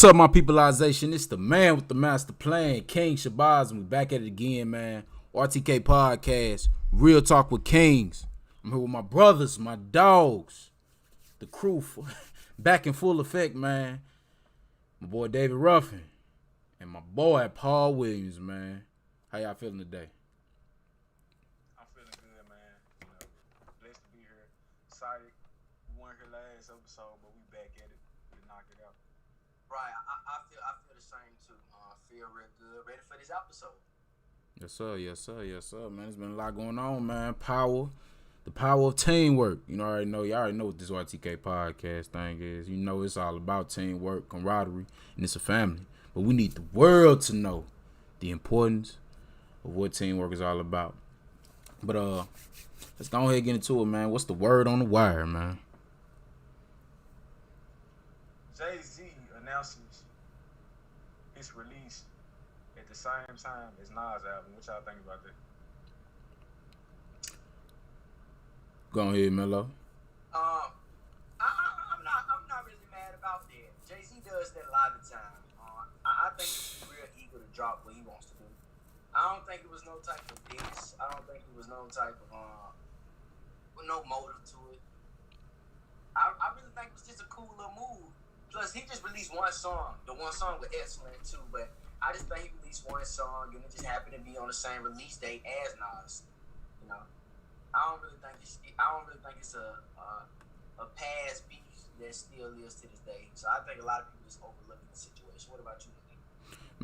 What's up, my peopleization? It's the man with the master plan, King Shabazz, and we back at it again, man. RTK podcast, real talk with kings. I'm here with my brothers, my dogs, the crew, back in full effect, man. My boy David Ruffin and my boy Paul Williams, man. How y'all feeling today? I'm feeling good, man. Blessed to be here. Excited. We weren't here last episode, but we back at it. We knocked it out. Right, I feel the same too. I feel real good, ready for this episode. Yes, sir, man. There's been a lot going on, man. The power of teamwork. Y'all already know what this RTK podcast thing is. You know it's all about teamwork, camaraderie, and it's a family. But we need the world to know the importance of what teamwork is all about. But let's go ahead and get into it, man. What's the word on the wire, man? Jay-Z announces its release at the same time as Nas' album. What y'all think about that? Go ahead, Melo. I'm not really mad about that. Jay-Z does that a lot of the time. I think he's real eager to drop what he wants to do. I don't think it was no type of diss. I don't think it was no type of no motive to it. I really think it was just a cool little move. Plus, he just released one song. The one song was excellent too, but I just think he released one song and it just happened to be on the same release date as Nas. You know, I don't really think it's a past beef that still lives to this day. So I think a lot of people just overlooking the situation. What about you?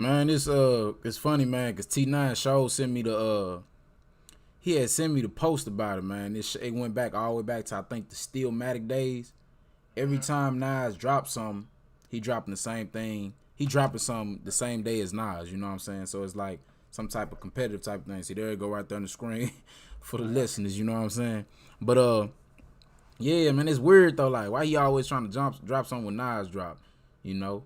Man, it's funny, man, cause T9 Show sent me he had sent me the post about it, man. It went back all the way back to I think the Stillmatic days. Every time Nas drops something, he dropping the same thing. He dropping something the same day as Nas, you know what I'm saying? So it's like some type of competitive type of thing. See, there you go right there on the screen for the listeners, you know what I'm saying? But yeah, man, it's weird though. Like, why he always trying to drop something when Nas drop? You know,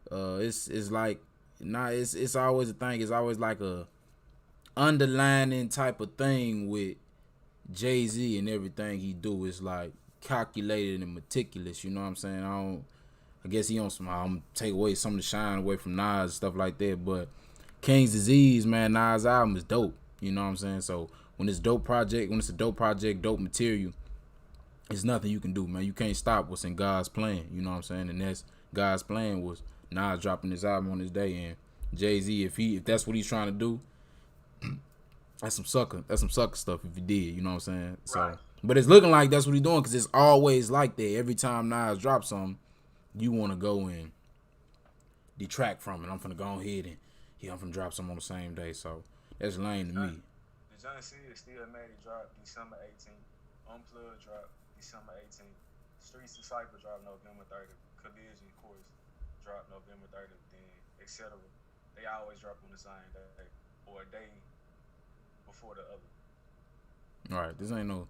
it's like it's always a thing. It's always like a underlining type of thing with Jay-Z and everything he do. It's like calculated and meticulous, you know what I'm saying? I guess he on some take away some of the shine away from Nas and stuff like that, but King's Disease, man, Nas' album is dope, you know what I'm saying? So when it's a dope project, dope material, it's nothing you can do, man. You can't stop what's in God's plan, you know what I'm saying? And that's God's plan was Nas dropping this album on this day, and Jay-Z, if that's what he's trying to do, that's some sucker stuff if he did, you know what I'm saying? So Right. but it's looking like that's what he's doing because it's always like that. Every time Nas drops something, you want to go and detract from it. I'm finna go ahead and I'm finna drop something on the same day. So that's lame to me. The John C. is Stillmatic dropped December 18th. Unplugged dropped December 18th. Streets Disciple dropped November 30th. Collision, of course, dropped November 30th. Then, etc. They always drop on the same day or a day before the other. All right, this ain't no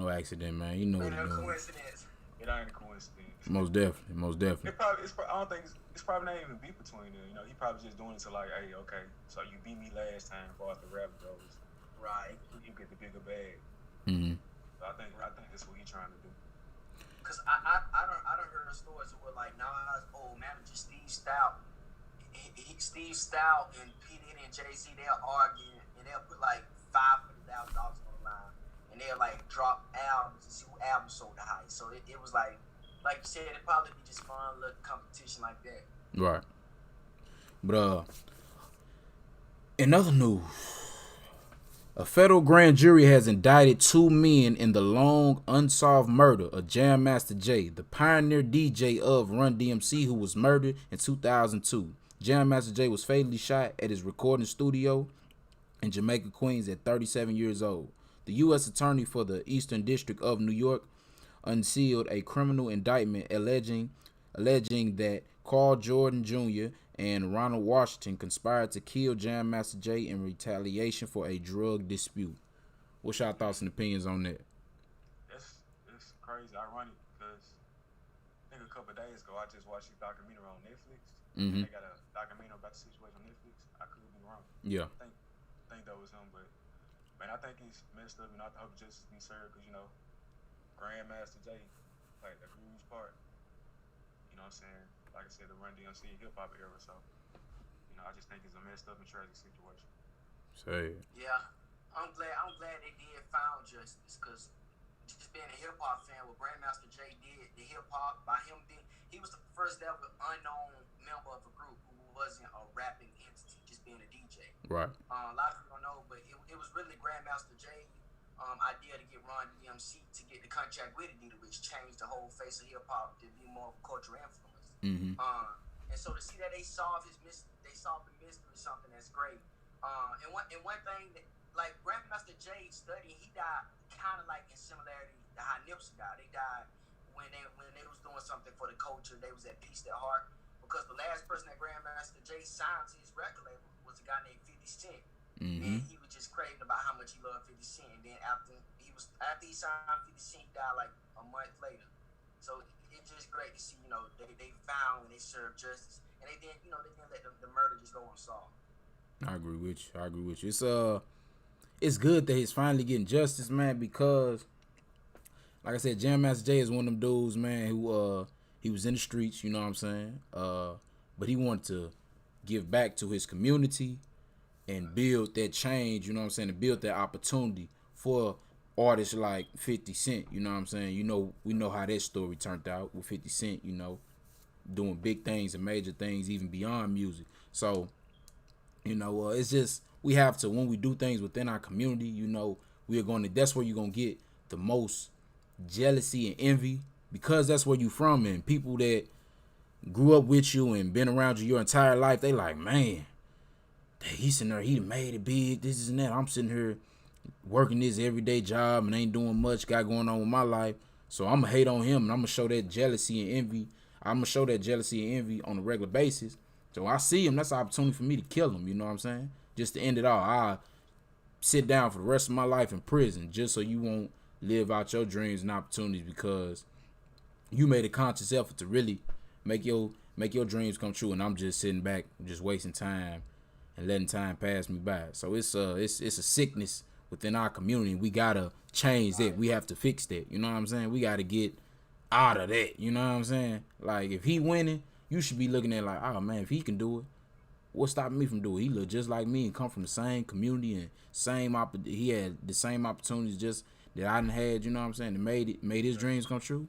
accident, man. You know what Ain't you're no doing. coincidence. It ain't a coincidence. Most definitely. I don't think it's probably not even beef between them. You know, he probably just doing it to like, hey, okay, so you beat me last time for the rap goes. Right. You get the bigger bag. Mm-hmm. So I think that's what he's trying to do. Cause I don't heard stories where like Nas old manager Steve Stout, Steve Stout and P Diddy and Jay-Z, they'll argue and they'll put like $500,000 on the line and they'll like drop albums and see who album sold the highest. So it was like you said, it'd probably be just fun little competition like that. Right. But in other news, a federal grand jury has indicted 2 men in the long unsolved murder of Jam Master Jay, the pioneer DJ of Run DMC, who was murdered in 2002. Jam Master Jay was fatally shot at his recording studio in Jamaica, Queens at 37 years old. The U.S. Attorney for the Eastern District of New York unsealed a criminal indictment alleging that Carl Jordan Jr. and Ronald Washington conspired to kill Jam Master Jay in retaliation for a drug dispute. What's your thoughts and opinions on that? It's crazy, ironic, because I think a couple of days ago I just watched a documentary on Netflix. Mm-hmm. They got a documentary about the situation on Netflix. I could be wrong. Yeah. I think that was him, but man, I think he's messed up, and I hope justice be served because Grandmaster Jay, like the Groove part. You know what I'm saying? like I said, the Run DMC hip hop era. So I just think it's a messed up and tragic situation. Say it. Yeah, I'm glad they did found justice because just being a hip hop fan, what Grandmaster Jay did, the hip hop by him being, he was the first ever unknown member of a group who wasn't a rapping entity, just being a DJ. Right. A lot of people don't know, but it was really Grandmaster Jay idea to get Ron DMC to get the contract with Adidas, which changed the whole face of hip hop to be more of a cultural influence. Mm-hmm. And so to see that they solved the mystery, something that's great. And one thing that, like Grandmaster Jay studying, he died kind of like in similarity to how Nipsey died. They died when they was doing something for the culture. They was at peace at heart, because the last person that Grandmaster Jay signed to his record label was a guy named 50 Cent. Mm-hmm. And he was just craving about how much he loved 50 Cent. And then after he signed 50 Cent, he died like a month later. So it's just great to see, they found and they served justice, and they didn't let the murder just go unsolved. I agree with you. It's good that he's finally getting justice, man, because like I said, Jam Master Jay is one of them dudes, man, who he was in the streets, you know what I'm saying? But he wanted to give back to his community and build that change, you know what I'm saying, and build that opportunity for artists like 50 Cent, you know what I'm saying? We know how that story turned out with 50 Cent, doing big things and major things even beyond music. So, it's just, we have to, when we do things within our community, that's where you're going to get the most jealousy and envy, because that's where you from, and people that grew up with you and been around you your entire life, they like, man, he's sitting there, he made it big, this is and that. I'm sitting here working this everyday job and ain't doing much, got going on with my life. So I'm going to hate on him, and I'm going to show that jealousy and envy. I'm going to show that jealousy and envy on a regular basis. So I see him, that's an opportunity for me to kill him, you know what I'm saying? Just to end it all. I'll sit down for the rest of my life in prison just so you won't live out your dreams and opportunities, because you made a conscious effort to really make your dreams come true, and I'm just sitting back, just wasting time and letting time pass me by. So it's a sickness within our community. We gotta change that. We have to fix that. You know what I'm saying? We gotta get out of that. You know what I'm saying? Like, if he winning, you should be looking at like, oh man, if he can do it, what's stopping me from doing it? He look just like me and come from the same community and he had the same opportunities just that I done had. You know what I'm saying? And made his dreams come true.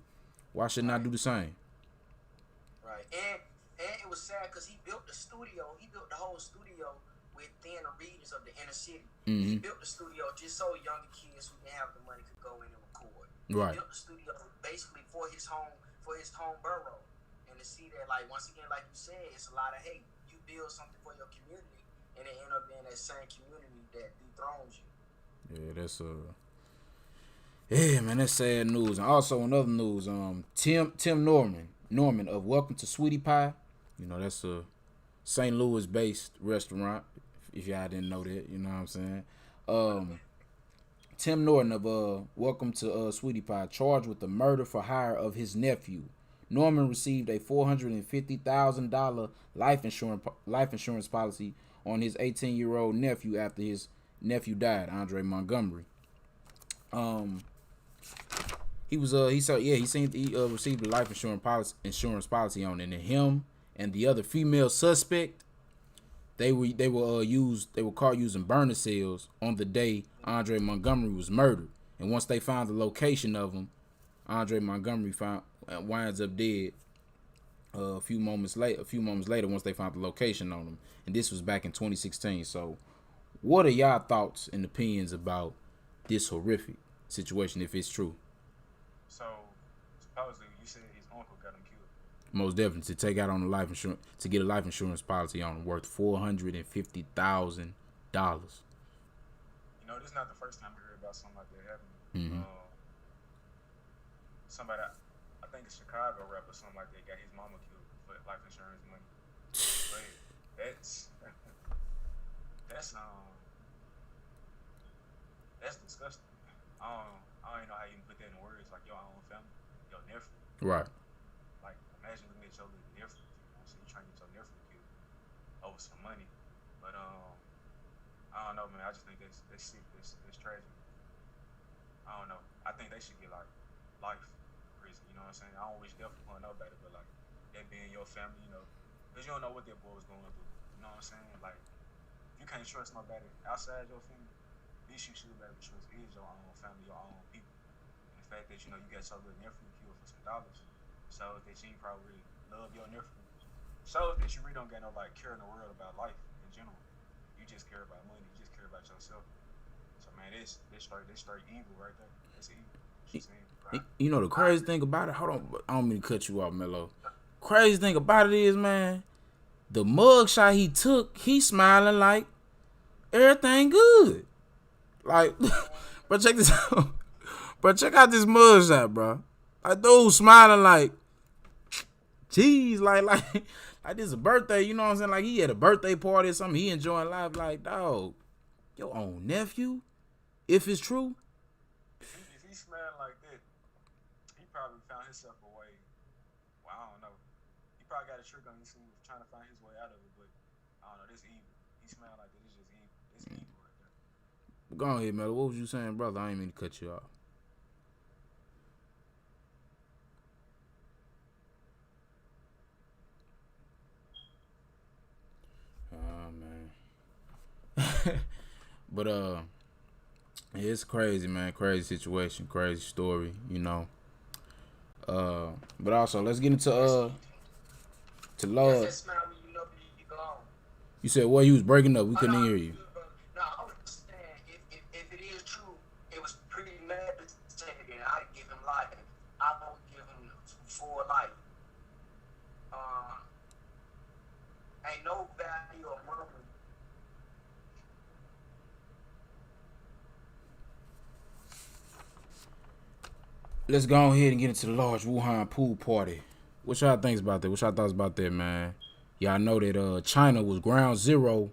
Why shouldn't I do the same? Right. And it was sad because he built the studio. He built the whole studio within the regions of the inner city. Mm-hmm. He built the studio just so younger kids who didn't have the money could go in and record. Right. He built the studio basically for his home borough. And to see that, like, once again, like you said, it's a lot of hate. You build something for your community, and it end up being that same community that dethrones you. Yeah, that's sad news. And also in other news, Tim Norman of Welcome to Sweetie Pie. That's a St. Louis based restaurant, if y'all didn't know that, you know what I'm saying? Tim Norton of Welcome to Sweetie Pie, charged with the murder for hire of his nephew. Norman received a $450,000 life insurance policy on his 18-year-old nephew after his nephew died, Andre Montgomery. He received the life insurance policy on it, and him and the other female suspect, they were caught using burner cells on the day Andre Montgomery was murdered. And once they found the location of him, Andre Montgomery winds up dead a few moments later once they found the location on him. And this was back in 2016. So what are y'all thoughts and opinions about this horrific situation, if it's true? So supposedly you said his uncle got him killed. Most definitely, to take out on to get a life insurance policy on him worth $450,000. This is not the first time I heard about something like that happening. Mm-hmm. Somebody, I think a Chicago rapper, something like that, got his mama killed for life insurance money. But that's disgusting. I don't even know how you can put that in words, like your own family, your nephew. Right. Like, imagine looking at your little nephew. So you're trying to get your nephew killed over some money. But I don't know, man. I just think that's sick. That's tragic. I don't know. I think they should get like life prison. You know what I'm saying? I don't wish death upon nobody, but like that being your family, you know, because you don't know what that boy was going through. You know what I'm saying? Like, you can't trust nobody outside your family. At least you should be able to trust is your own family, your own people. And the fact that, you know, you got your little nephew killed for some dollars shows that you ain't probably really love your nephew. Shows that you really don't got no, like, care in the world about life in general. You just care about money. You just care about yourself. So, man, this straight evil right there. It's evil. You know the crazy thing about it? Hold on, I don't mean to cut you off, Mello. Crazy thing about it is, man, the mugshot he took, he smiling like everything good. Like, bro, check this out. Bro, check out this mugshot, bro. Like, dude smiling like, geez, like this is a birthday, you know what I'm saying? Like, he had a birthday party or something. He enjoying life. Like, dog, your own nephew, if it's true. If he smiling like that, he probably found himself a way. Well, I don't know. He probably got a trick on his sleeve trying to find his way out of it, but I don't know. This evil. He smiling like that. It's just evil. It's evil right there. Go ahead, Mello. What was you saying, brother? I ain't mean to cut you off. Oh, man. But, it's crazy, man. Crazy situation. Crazy story, you know. But also, let's get into, Lord. You said, well, you was breaking up. We couldn't hear you. No, I understand. If it is true, it was pretty meditated, and I give him life. I won't give him full life. Ain't no value or money. Let's go ahead and get into the large Wuhan pool party. What y'all thinks about that? What y'all thoughts about that, man? Y'all know that China was ground zero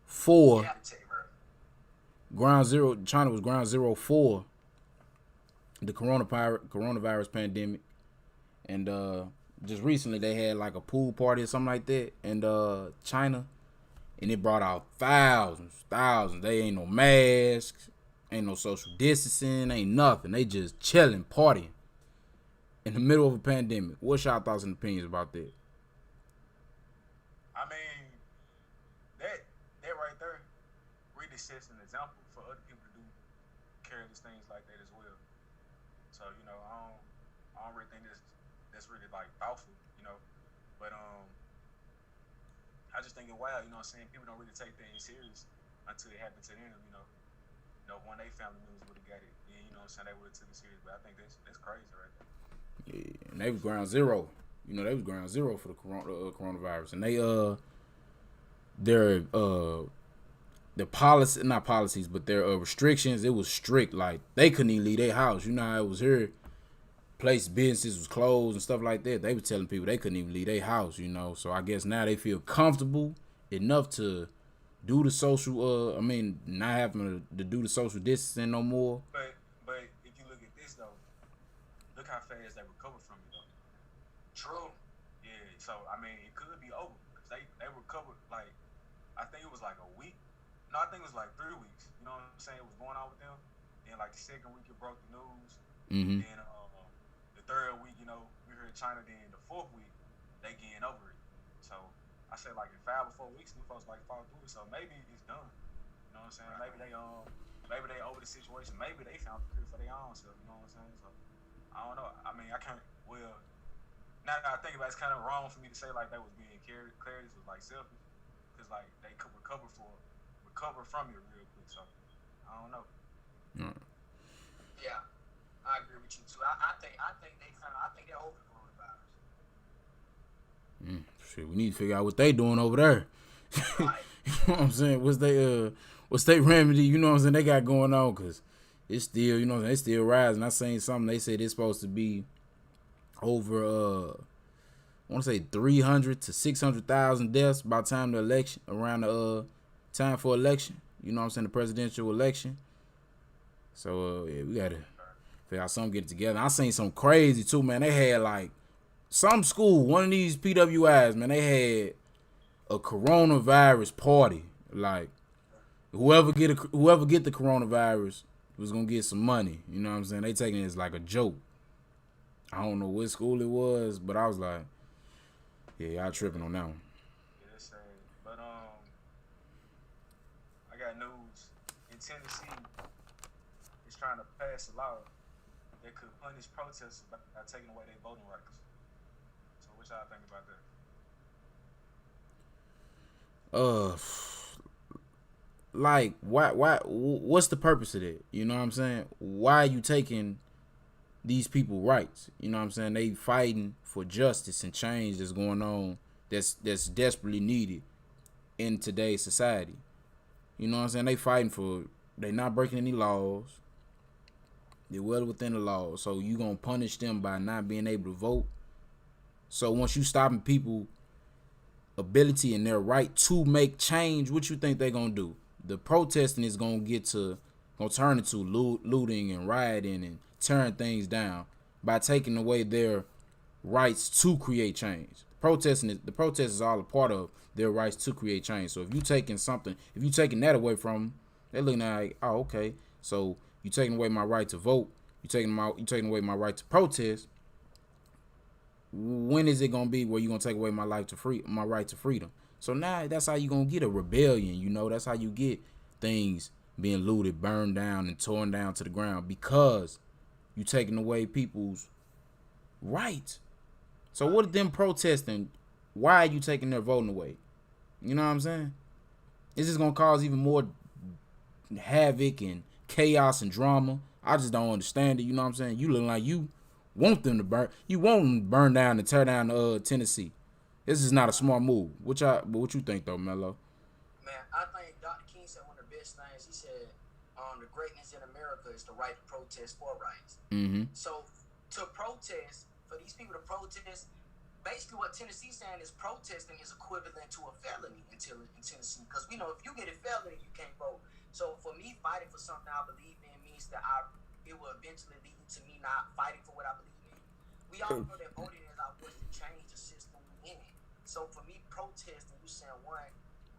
for China was ground zero for the coronavirus pandemic, and just recently they had like a pool party or something like that in China, and it brought out thousands. They ain't no masks, ain't no social distancing, ain't nothing. They just chilling, partying in the middle of a pandemic. What's y'all thoughts and opinions about that? I mean, that right there really sets an example for other people to do careless things like that as well. So, you know, I don't really think that's really like thoughtful, you know. But I just think it wild, you know what I'm saying? People don't really take things serious until it happens to them, you know. You know, when they family members would have got it, yeah, you know what I'm saying, they would have took it serious. But I think that's crazy right there. Yeah, and they was ground zero. You know, they was ground zero for the coronavirus, and their policy, not policies, but their restrictions. It was strict. Like they couldn't even leave their house. You know how it was here. Businesses was closed and stuff like that. They were telling people they couldn't even leave their house. You know, so I guess now they feel comfortable enough to do the social. Not having to do the social distancing no more. But if you look at this though, look how fast they recovered from it though. True. Yeah. So I mean, it could be over because they recovered like I think it was like a week. No, I think it was like 3 weeks. You know what I'm saying? It was going on with them. Then like the second week it broke the news. Mm-hmm. Then the third week, you know, we heard China. Then the fourth week they getting over it. So I said like in 5 or 4 weeks, these folks like fought through it. So maybe it's done. You know what I'm saying? Maybe they over the situation. Maybe they found the cure for their own self. You know what I'm saying? So I don't know. I mean, I can't. Well, now that I think about it, it's kind of wrong for me to say like they was being careless, was like selfish, because like they could recover from it real quick. So I don't know. Yeah, I agree with you too. I think they're over the coronavirus. Shit, we need to figure out what they doing over there. Right. You know what I'm saying? What's they remedy? You know what I'm saying? They got going on because it's still, you know what I'm saying? It's still rising. I seen something. They said it's supposed to be over, I want to say 300 to 600,000 deaths by the time the election, around the time for election. You know what I'm saying? The presidential election. So, yeah, we got to figure out something, get it together. I seen some crazy, too, man. They had, like, some school, one of these PWIs, man, they had a coronavirus party. Like, whoever get the coronavirus was going to get some money. You know what I'm saying? They taking it as, like, a joke. I don't know what school it was, but I was like, Yeah, y'all tripping on that one. Yeah, that's sad. But I got news. In Tennessee, is trying to pass a law that could punish protesters by taking away their voting rights. So what y'all think about that? Uh, like what's the purpose of that? You know what I'm saying? Why are you taking these people rights? You know what I'm saying? They fighting for justice and change that's going on, that's desperately needed in today's society. You know what I'm saying? They not breaking any laws. They're well within the law. So you gonna punish them by not being able to vote. So once you stopping people ability and their right to make change, what you think they gonna do? The protesting is gonna turn into looting and rioting and tearing things down by taking away their rights to create change. The protest is all a part of their rights to create change. So if you taking that away from them, they're looking at like, oh, okay, so you taking away my right to vote, you taking away my right to protest. When is it gonna be where you gonna take away my right to freedom? So now that's how you gonna get a rebellion. You know, that's how you get things being looted, burned down, and torn down to the ground because you taking away people's rights. So what are them protesting? Why are you taking their voting away? You know what I'm saying? It's just gonna cause even more havoc and chaos and drama. I just don't understand it. You know what I'm saying? You look like you want them to burn. You want them to burn down and tear down Tennessee. This is not a smart move. What you think though, Mello? Man, I think Dr. King said one of the best things. He said, the greatness in America is the right to protest for rights. Mm-hmm. So to protest, for these people to protest, basically what Tennessee's saying is protesting is equivalent to a felony in Tennessee. Because we know if you get a felony, you can't vote. So for me, fighting for something I believe in means that it will eventually lead to me not fighting for what I believe in. We all know that voting is our voice to change the system we in. So for me, protesting, you saying, one,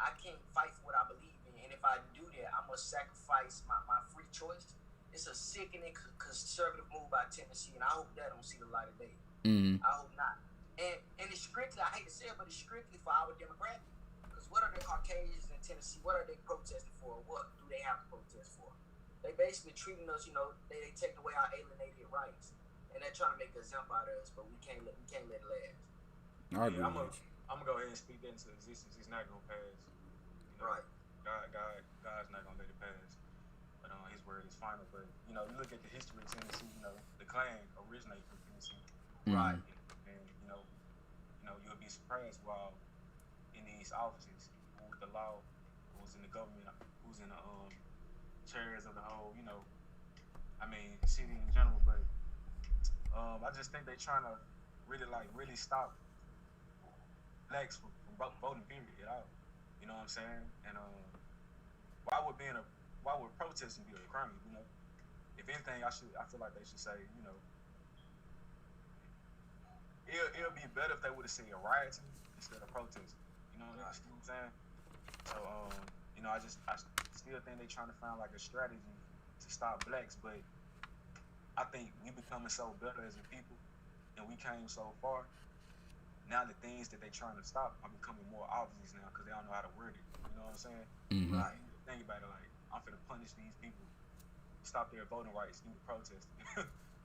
I can't fight for what I believe in. And if I do that, I must sacrifice my free choice. It's a sickening conservative move by Tennessee, and I hope that don't see the light of day. Mm-hmm. I hope not. And it's strictly, I hate to say it, but it's strictly for our demographic. Because what are the Caucasians in Tennessee? What are they protesting for? What do they have to protest for? They basically treating us, they taking away our alienated rights. And they're trying to make an example out of us, but we can't let it last. I agree. I'm gonna go ahead and speak that into existence. It's not gonna pass. Right. God's not gonna let it pass. But His word is final. But you look at the history of Tennessee. The Klan originated from Tennessee. Mm-hmm. Right. And you'll be surprised while in these offices, who with the law, who's in the government, who's in the chairs of the whole, city in general. But I just think they're trying to really stop blacks from voting period at all. You know what I'm saying? And why would protesting be a crime? If anything, I feel like they should say, it'll be better if they would have said rioting instead of protesting. You know what I'm saying? So I still think they're trying to find like a strategy to stop blacks, but I think we becoming so better as a people, and we came so far. Now the things that they're trying to stop are becoming more obvious now because they don't know how to word it. You know what I'm saying? Mm-hmm. Like, think about it, like, I'm finna punish these people, stop their voting rights due to protesting.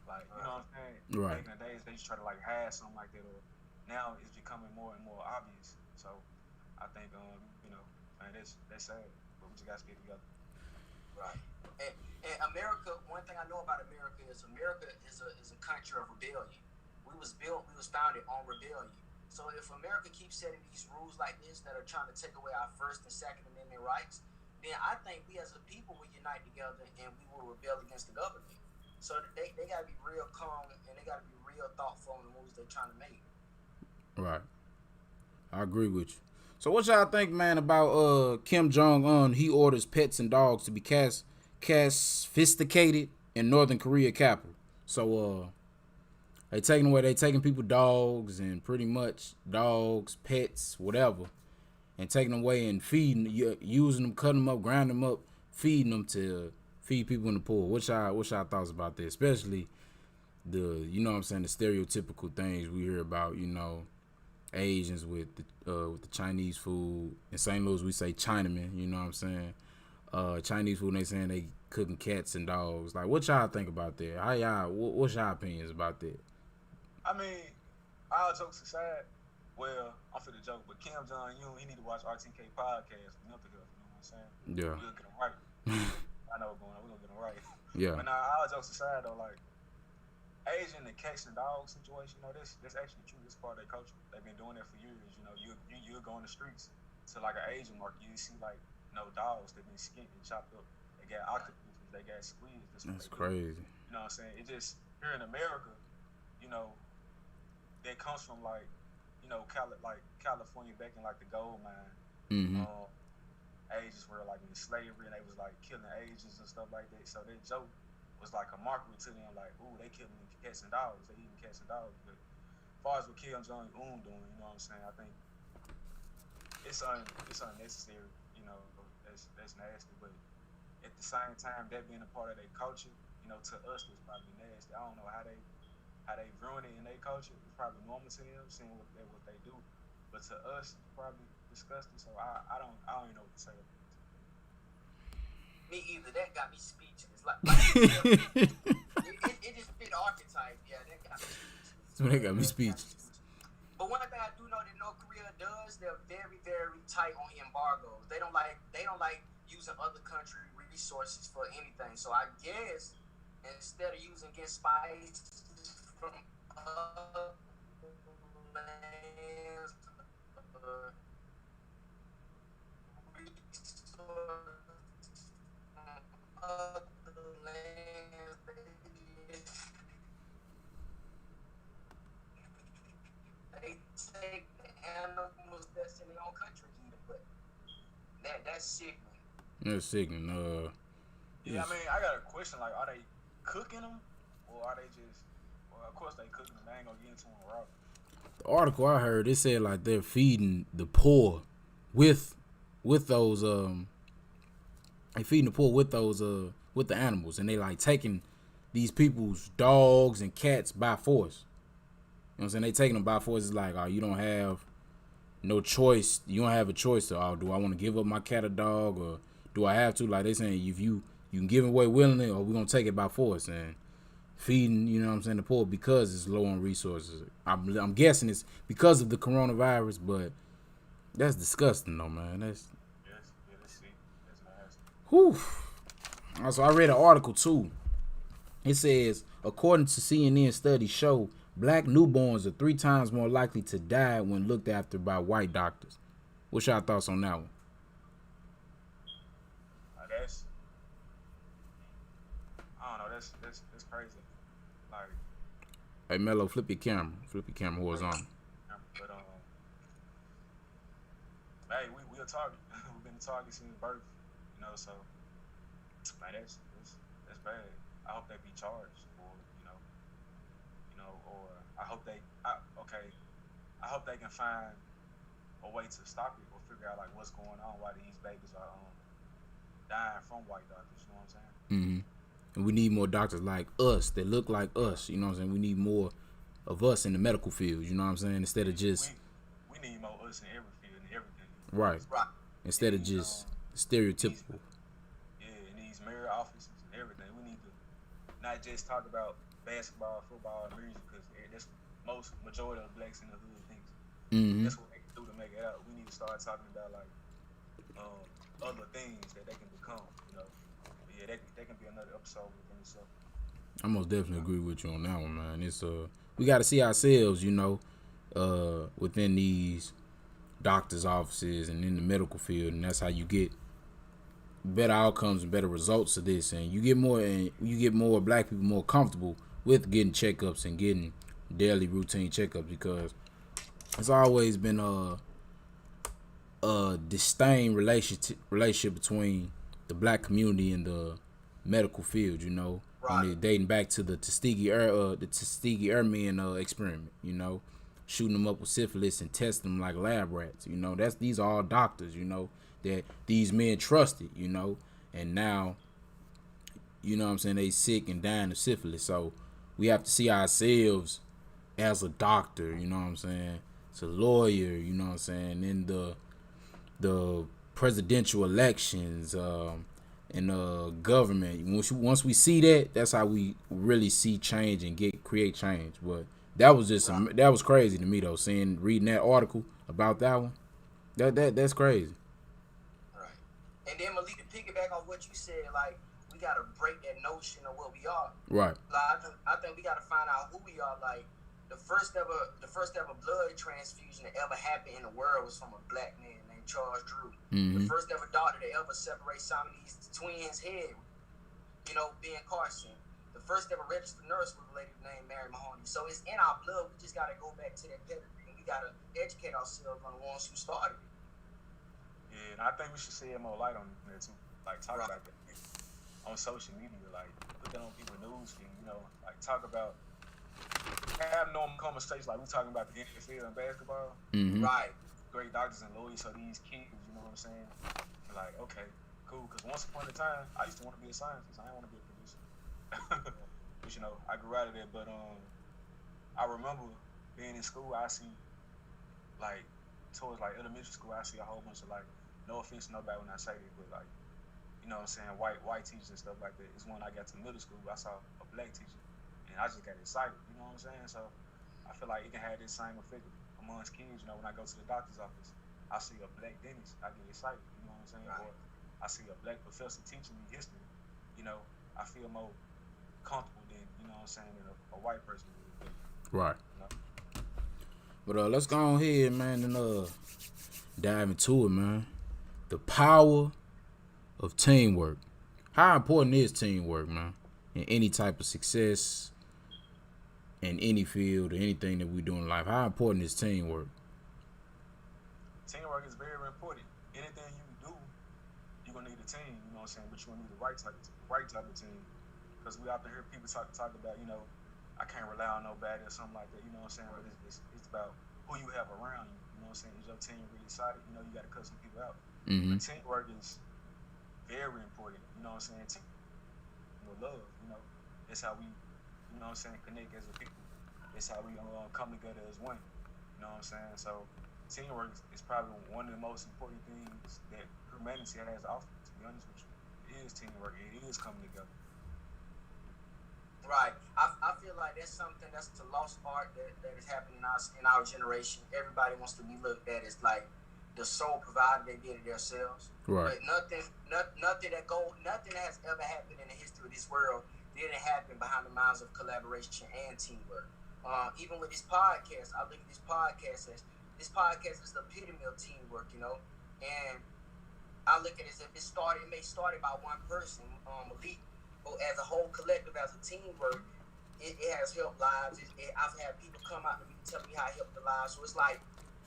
Like, you know what I'm saying? Right. Back in the days, they just try to like hide something like that, or now it's becoming more and more obvious. So I think, man, that's sad, but we just gotta stick together. Right. And America, one thing I know about America is a country of rebellion. We was founded on rebellion. So if America keeps setting these rules like this that are trying to take away our First and Second Amendment rights, then I think we as a people will unite together and we will rebel against the government. So they got to be real calm and they got to be real thoughtful on the moves they're trying to make. Right. I agree with you. So what y'all think, man, about Kim Jong-un? He orders pets and dogs to be castigated in Northern Korea capital. So they taking people dogs and pretty much dogs, pets, whatever, and taking them away and feeding, using them, cutting them up, grinding them up, feeding them to feed people in the poor. What's y'all thoughts about this? Especially the, the stereotypical things we hear about, Asians with the Chinese food. In St. Louis, we say Chinaman. You know what I'm saying? Chinese food. And they saying they cooking cats and dogs. Like, what y'all think about that? How y'all? What's y'all opinions about that? I mean, all jokes aside, well, I'm for the joke, but Kim Jong Un, he need to watch RTK podcast for mental health. You know what I'm saying? Yeah. We'll get him right. I know what's going on. We're gonna get him right. Yeah. But now, all jokes aside, though, like Asian the cats and dogs situation, you know, this actually true. This part of their culture. They've been doing that for years. You know, you go on the streets to like an Asian market, you see like dogs that been skinned and chopped up. They got octopuses, they got squid. That's crazy. You know what I'm saying? It just here in America, you know, that comes from like California back in like the gold mine. Mm-hmm. Asians were like in slavery and they was like killing Asians and stuff like that. So that joke was like a mockery to them, like, ooh, they killing cats and dogs, they eating cats and dogs. But as far as what Kim Jong Un doing, you know what I'm saying? I think it's unnecessary. You know, that's nasty. But at the same time, that being a part of their culture, you know, to us it's probably nasty. I don't know how they ruin it in their culture. It's probably normal to them, seeing what they do. But to us, it's probably disgusting. So I don't even know what to say. Me either. That got me speechless. It just fit archetype. Yeah, that got me speechless. So that got me speechless. But one thing I do know that North Korea does, they're very, very tight on embargoes. They don't like using other country resources for anything. So I guess instead of using spice from other lands, they take the animals that's in their own country and eat them. But that's sickening. That's sickening. Yeah, I mean, I got a question. Like, are they cooking them, or are they just? Well, of course they cooking them. They ain't gonna get into them raw. The article I heard, it said like they're feeding the poor with those they feeding the poor with those with the animals, and they like taking these people's dogs and cats by force. You know what I'm saying? They taking them by force. It's like, oh, you don't have no choice. You don't have a choice to, oh, do I want to give up my cat or dog, or do I have to? Like they saying, if you can give it away willingly, or we're gonna take it by force and feeding, you know what I'm saying, the poor because it's low on resources. I'm guessing it's because of the coronavirus, but that's disgusting though, man. That's nasty. Whew. Also, I read an article too. It says, according to CNN studies show, black newborns are 3 times more likely to die when looked after by white doctors. What's your thoughts on that one? I don't know. That's crazy. Like, hey Mello, flip your camera horizontal. But hey, we're a target. We've been a target since birth, you know. So, man, that's bad. I hope they be charged, or or I hope they can find a way to stop it or figure out like what's going on, why these babies are dying from white doctors. You know what I'm saying? Mm-hmm. And we need more doctors like us that look like us. You know what I'm saying? We need more of us in the medical field. You know what I'm saying? Instead of just we need more us in every field and everything. Right. Instead of just stereotypical. In these mayor offices and everything, we need to not just talk about basketball, football, and music, because that's majority of blacks in the hood things. Mm-hmm. That's what they can do to make it out. We need to start talking about like other things that they can become. You know, but yeah, that can be another episode within itself. I most definitely agree with you on that one, man. It's we got to see ourselves, you know, within these doctors' offices and in the medical field, and that's how you get better outcomes and better results of this, and you get more black people more comfortable with getting checkups and getting daily routine checkups, because it's always been a disdain relationship between the black community and the medical field, you know. Right. Dating back to the Tuskegee Airmen experiment, you know, shooting them up with syphilis and testing them like lab rats, you know. These are all doctors, you know, that these men trusted, you know, and now, you know what I'm saying, they sick and dying of syphilis. So we have to see ourselves as a doctor, you know what I'm saying, it's a lawyer, you know what I'm saying, in the presidential elections, and government. Once we see that, that's how we really see change and create change. But that was just that was crazy to me though. Reading that article about that one, that's crazy. Right. And then Malik, to piggyback on what you said, like we gotta break that notion of what we are. Right. Like I think we gotta find out who we are. Like the first ever blood transfusion that ever happened in the world was from a black man named Charles Drew. Mm-hmm. The first ever doctor to ever separate Siamese twins' head, Ben Carson. The first ever registered nurse was a lady named Mary Mahoney. So it's in our blood. We just gotta go back to that pedigree and we gotta educate ourselves on the ones who started it. Yeah, and I think we should shed more light on that too. Like talk about that on social media, like put that on people's news feed, like talk about have normal conversations like we talking about the NFL and basketball. Mm-hmm. Right. Great doctors and lawyers, so these kids, you know what I'm saying? Like, okay, cool. Because once upon a time, I used to want to be a scientist. I didn't want to be a producer. But I grew out of that. But I remember being in school. I see, like, towards like elementary school, I see a whole bunch of like, no offense to nobody when I say it, but like, you know what I'm saying, white teachers and stuff like that. It's when I got to middle school, I saw a black teacher, and I just got excited. You know what I'm saying? So I feel like it can have this same effect amongst kids. When I go to the doctor's office, I see a black dentist, I get excited. You know what I'm saying? Right. Or I see a black professor teaching me history. I feel more comfortable than what I'm saying than a white person would. Right. But let's go on here, man, and dive into it, man. The power of teamwork. How important is teamwork, man, in any type of success, in any field or anything that we do in life? How important is teamwork? Teamwork is very important. Anything you do, you're gonna need a team. You know what I'm saying? But you're gonna need the right type of team. Because we often hear people talk about, I can't rely on nobody or something like that. You know what I'm saying? But it's about who you have around you. You know what I'm saying? Is your team really solid? You got to cut some people out. Mm-hmm. But teamwork is very important. You know what I'm saying? Love. That's how we, connect as a people. That's how we come together as one. You know what I'm saying? So teamwork is probably one of the most important things that humanity has to offer. To be honest with you, it is teamwork. It is coming together. Right. I feel like that's something that's a lost art that is happening in our generation. Everybody wants to be looked at as like the sole provider. They did it themselves. Right. But nothing that has ever happened in the history of this world didn't happen behind the minds of collaboration and teamwork. Even with this podcast, I look at this podcast as the epitome of teamwork, and I look at it as if it may started by one person, Malik. As a whole collective, as a teamwork, it has helped lives. I've had people come out to me and tell me how it helped their lives. So it's like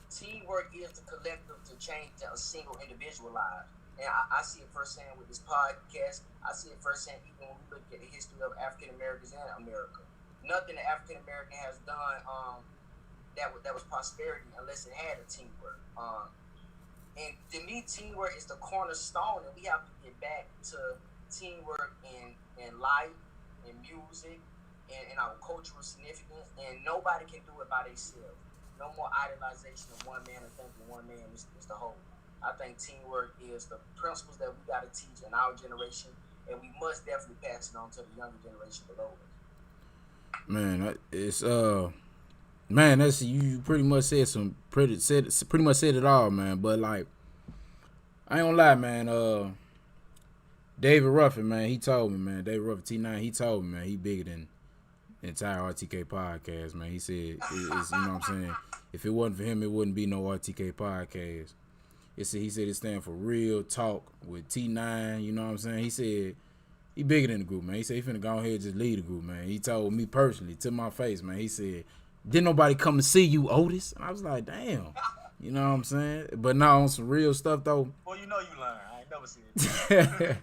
teamwork is the collective to change a single individual life. And I see it firsthand with this podcast. I see it firsthand even when we look at the history of African Americans and America. Nothing the African American has done that was prosperity unless it had a teamwork. And to me, teamwork is the cornerstone, and we have to get back to teamwork in life, in music, and in our cultural significance, and nobody can do it by themselves. No more idolization of one man and thinking one man is the whole. I think teamwork is the principles that we got to teach in our generation, and we must definitely pass it on to the younger generation below us. Man, that's you pretty much pretty much said it all, man. But like, I ain't gonna lie, man. David Ruffin, man, he told me, man. David Ruffin T9, he told me, man, he bigger than the entire RTK podcast, man. He said, it's, you know what I'm saying? If it wasn't for him, it wouldn't be no RTK podcast. He said it stand for Real Talk with T9, you know what I'm saying? He said he bigger than the group, man. He said he finna go ahead and just lead the group, man. He told me personally, to my face, man. He said, didn't nobody come to see you, Otis? And I was like, damn. You know what I'm saying? But now on some real stuff, though. Well, you lying. I ain't never said it.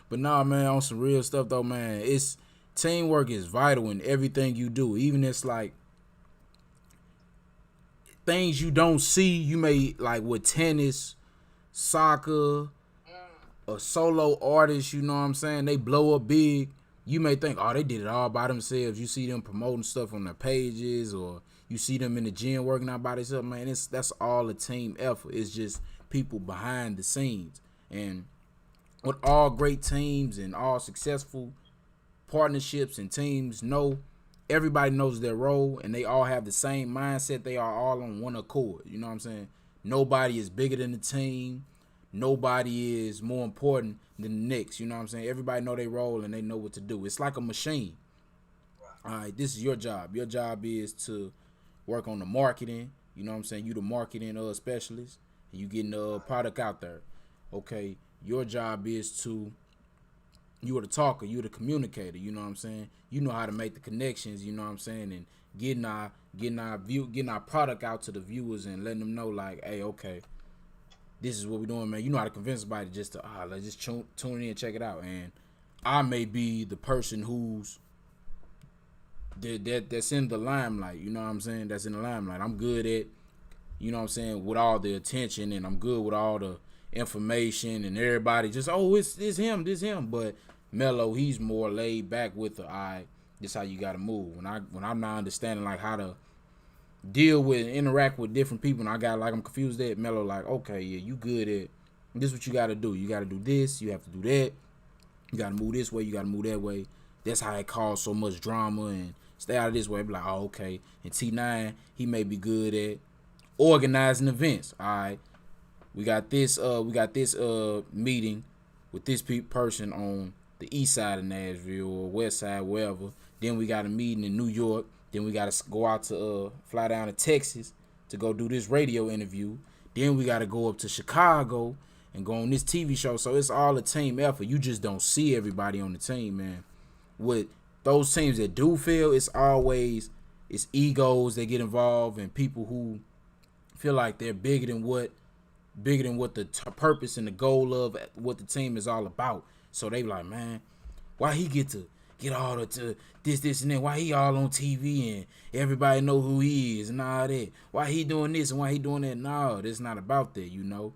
But nah, man, on some real stuff though, man, teamwork is vital in everything you do. Even it's like things you don't see, you may like with tennis, soccer, a solo artist, you know what I'm saying? They blow up big. You may think, oh, they did it all by themselves. You see them promoting stuff on their pages, or You see them in the gym working out by themselves, man. That's all a team effort. It's just people behind the scenes. And with all great teams and all successful partnerships and teams know everybody knows their role and they all have the same mindset. They are all on one accord. You know what I'm saying? Nobody is bigger than the team. Nobody is more important than the next. You know what I'm saying? Everybody know their role and they know what to do. It's like a machine. All right, this is your job. Your job is to work on the marketing. You know what I'm saying? You the marketing specialist and you getting the product out there. Okay, your job is to you are the talker, you are the communicator, you know what I'm saying? You know how to make the connections, you know what I'm saying, and getting our product out to the viewers and letting them know like, hey, okay, this is what we're doing, man. You know how to convince somebody just to let's just tune in and check it out. And I may be the person who's that's in the limelight, you know what I'm saying? That's in the limelight. I'm good at, you know what I'm saying, with all the attention, and I'm good with all the information, and everybody just, it's him. But Melo, he's more laid back with the this how you gotta move. When I'm not understanding like how to deal with and interact with different people, and I'm confused at Melo, like, okay, yeah, you good at this is what you gotta do. You gotta do this, you have to do that, you gotta move this way, you gotta move that way. That's how it caused so much drama and stay out of this way. Be like, oh, okay. And T9, he may be good at organizing events. All right, we got this meeting with this person on the east side of Nashville or west side, wherever. Then we got a meeting in New York. Then we got to go out to fly down to Texas to go do this radio interview. Then we got to go up to Chicago and go on this TV show. So it's all a team effort. You just don't see everybody on the team, man. With those teams that do fail, it's egos that get involved and people who feel like they're bigger than what the purpose and the goal of what the team is all about. So they like, man, why he get all the this and that? Why he all on TV and everybody know who he is and all that? Why he doing this and why he doing that? No, that's not about that, you know.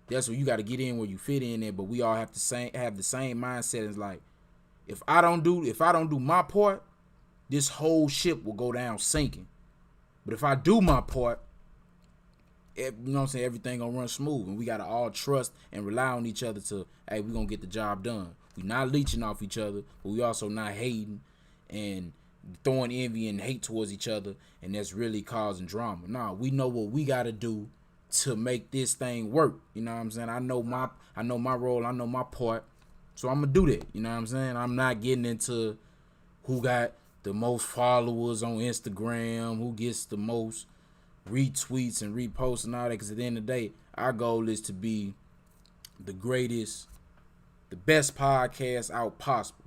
That's where you got to get in where you fit in there. But we all have to have the same mindset as like, if I don't do my part, this whole ship will go down sinking. But if I do my part, you know what I'm saying, everything gonna run smooth, and we gotta all trust and rely on each other to, hey, we gonna get the job done. We not leeching off each other, but we also not hating and throwing envy and hate towards each other, and that's really causing drama. Nah, we know what we gotta do to make this thing work. You know what I'm saying? I know my role, I know my part, so I'm gonna do that. You know what I'm saying? I'm not getting into who got the most followers on Instagram, who gets the most retweets and reposts and all that, because at the end of the day, our goal is to be the greatest, the best podcast out possible,